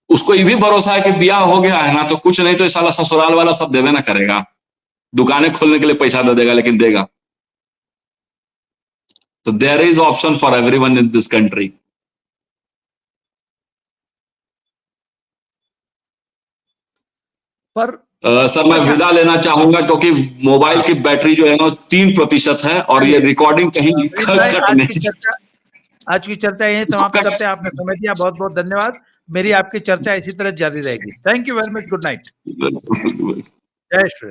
उसको ये भी भरोसा है कि ब्याह हो गया है ना, तो कुछ नहीं तो साला ससुराल वाला सब देवे ना करेगा, दुकानें खोलने के लिए पैसा दे देगा, लेकिन देगा। तो there is option for everyone in this country. पर सर मैं विदा लेना चाहूंगा क्योंकि मोबाइल की बैटरी जो है ना 3% है, और ये रिकॉर्डिंग कहीं कट नहीं। आज की चर्चा यही समाप्त करते हैं। आपने समय दिया, बहुत बहुत धन्यवाद। मेरी आपकी चर्चा इसी तरह जारी रहेगी। Thank you very much. Good night. जय श्री राम।